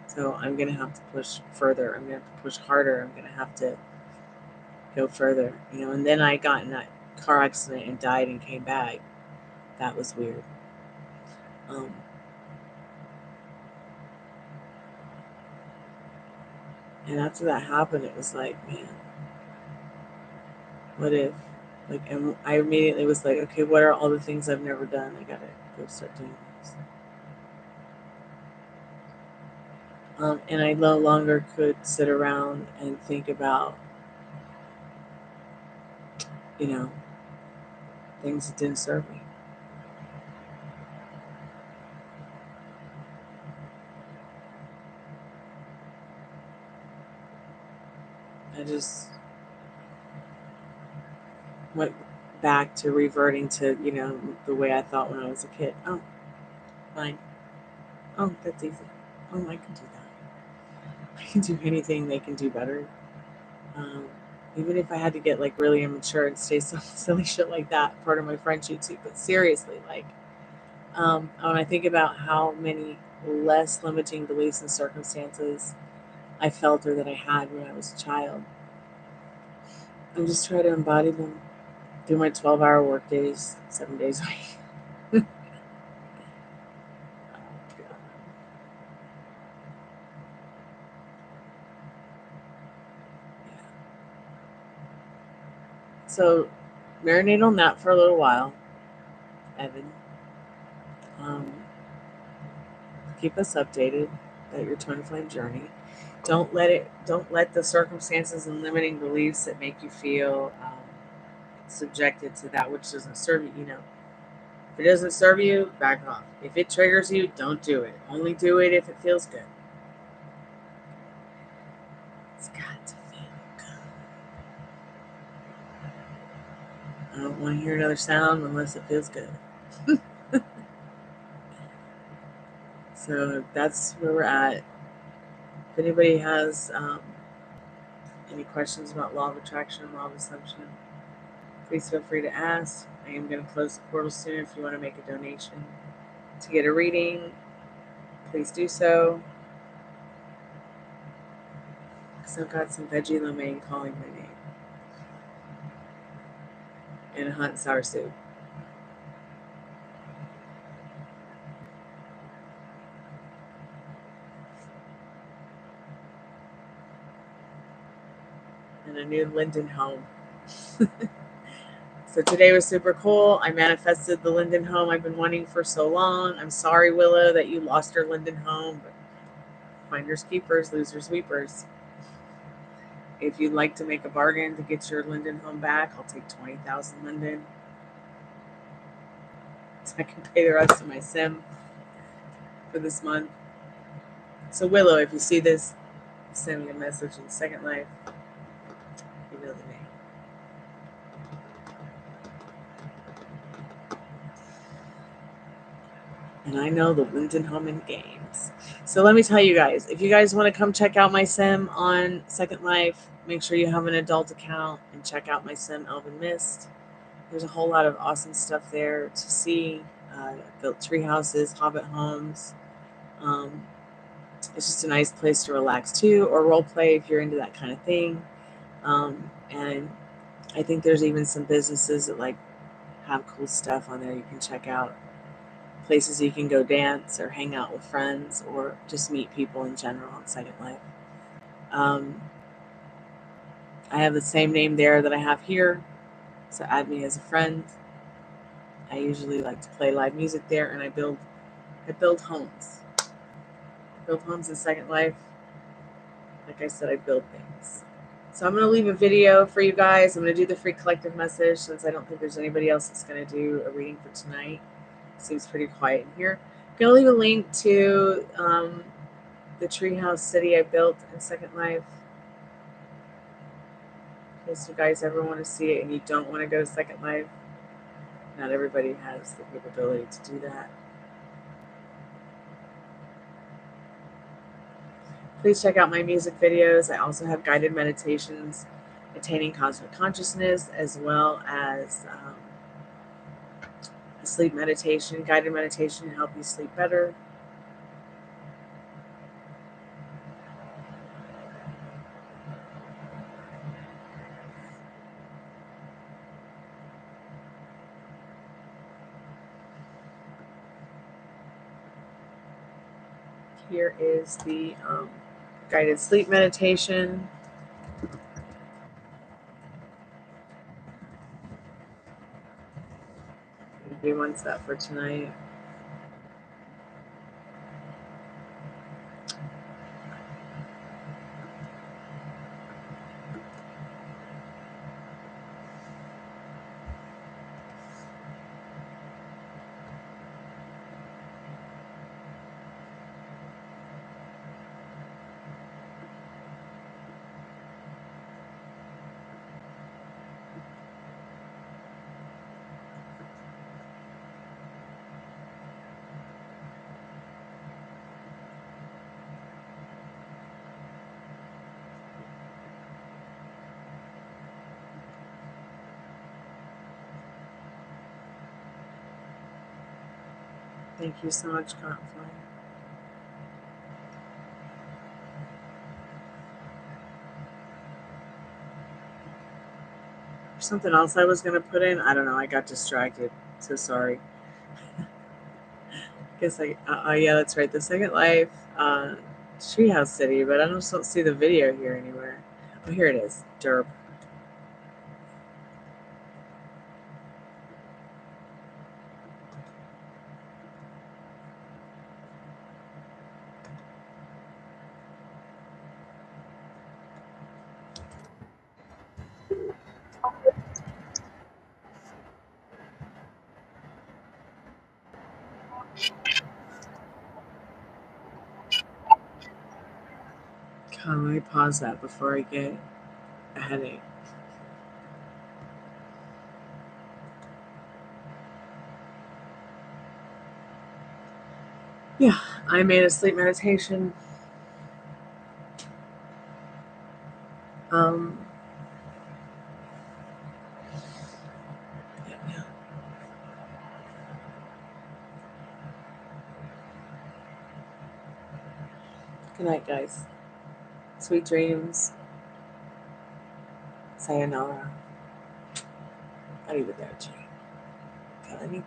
So I'm going to have to push further. I'm going to have to push harder. I'm going to have to go further, and then I got in that car accident and died and came back. That was weird. And after that happened, it was like, man, what if? And I immediately was like, okay, what are all the things I've never done? I gotta go start doing this. And I no longer could sit around and think about, things that didn't serve me. I just went back to reverting to, the way I thought when I was a kid. Oh, fine. Oh, that's easy. Oh, I can do that. I can do anything they can do better. Even if I had to get really immature and say some silly shit like that, part of my friendship too. But seriously, when I think about how many less limiting beliefs and circumstances I felt or that I had when I was a child, I'm just trying to embody them. Do my 12-hour work days, 7 days a week. So, marinate on that for a little while, Evan. Keep us updated about your twin flame journey. Don't let the circumstances and limiting beliefs that make you feel subjected to that which doesn't serve you. If it doesn't serve you, back off. If it triggers you, don't do it. Only do it if it feels good. It's got to feel good. I don't want to hear another sound unless it feels good. So that's where we're at. If anybody has any questions about law of attraction and law of assumption, please feel free to ask. I am going to close the portal soon. If you want to make a donation to get a reading, please do so. Because I've got some veggie lo mein calling my name. And a hot and sour soup. And a new Linden home. So today was super cool. I manifested the Linden home I've been wanting for so long. I'm sorry, Willow, that you lost your Linden home, but Finders keepers, losers weepers. If you'd like to make a bargain to get your Linden home back, I'll take 20,000 Linden. So I can pay the rest of my sim for this month. So Willow, if you see this, send me a message in Second Life. You know the name. And I know the Linden home in games. So let me tell you guys, if you guys want to come check out my sim on Second Life, make sure you have an adult account and check out my sim Elven Mist. There's a whole lot of awesome stuff there to see. Built tree houses, hobbit homes. It's just a nice place to relax too, or role play if you're into that kind of thing. And I think there's even some businesses that like have cool stuff on there you can check out. Places you can go dance or hang out with friends or just meet people in general on Second Life. I have the same name there that I have here, so add me as a friend. I usually like to play live music there, and I build homes. I build homes in Second Life. Like I said, I build things. So I'm going to leave a video for you guys. I'm going to do the free collective message since I don't think there's anybody else that's going to do a reading for tonight. It seems pretty quiet in here. I'm going to leave a link to the treehouse city I built in Second Life. In case you guys ever want to see it and you don't want to go to Second Life. Not everybody has the capability to do that. Please check out my music videos. I also have guided meditations, attaining cosmic consciousness, as well as a sleep meditation, guided meditation to help you sleep better. Here is the guided sleep meditation. Do one set for tonight. Thank you so much, Cottonfly. There's something else I was going to put in. I don't know. I got distracted. So sorry. Guess yeah, that's right. The Second Life Treehouse City, but I just don't see the video here anywhere. Oh, here it is. Derp. Come on, let me pause that before I get a headache. Yeah, I made a sleep meditation. Yeah. Good night, guys. Sweet dreams. Sayonara. Arrivederci. Calamita.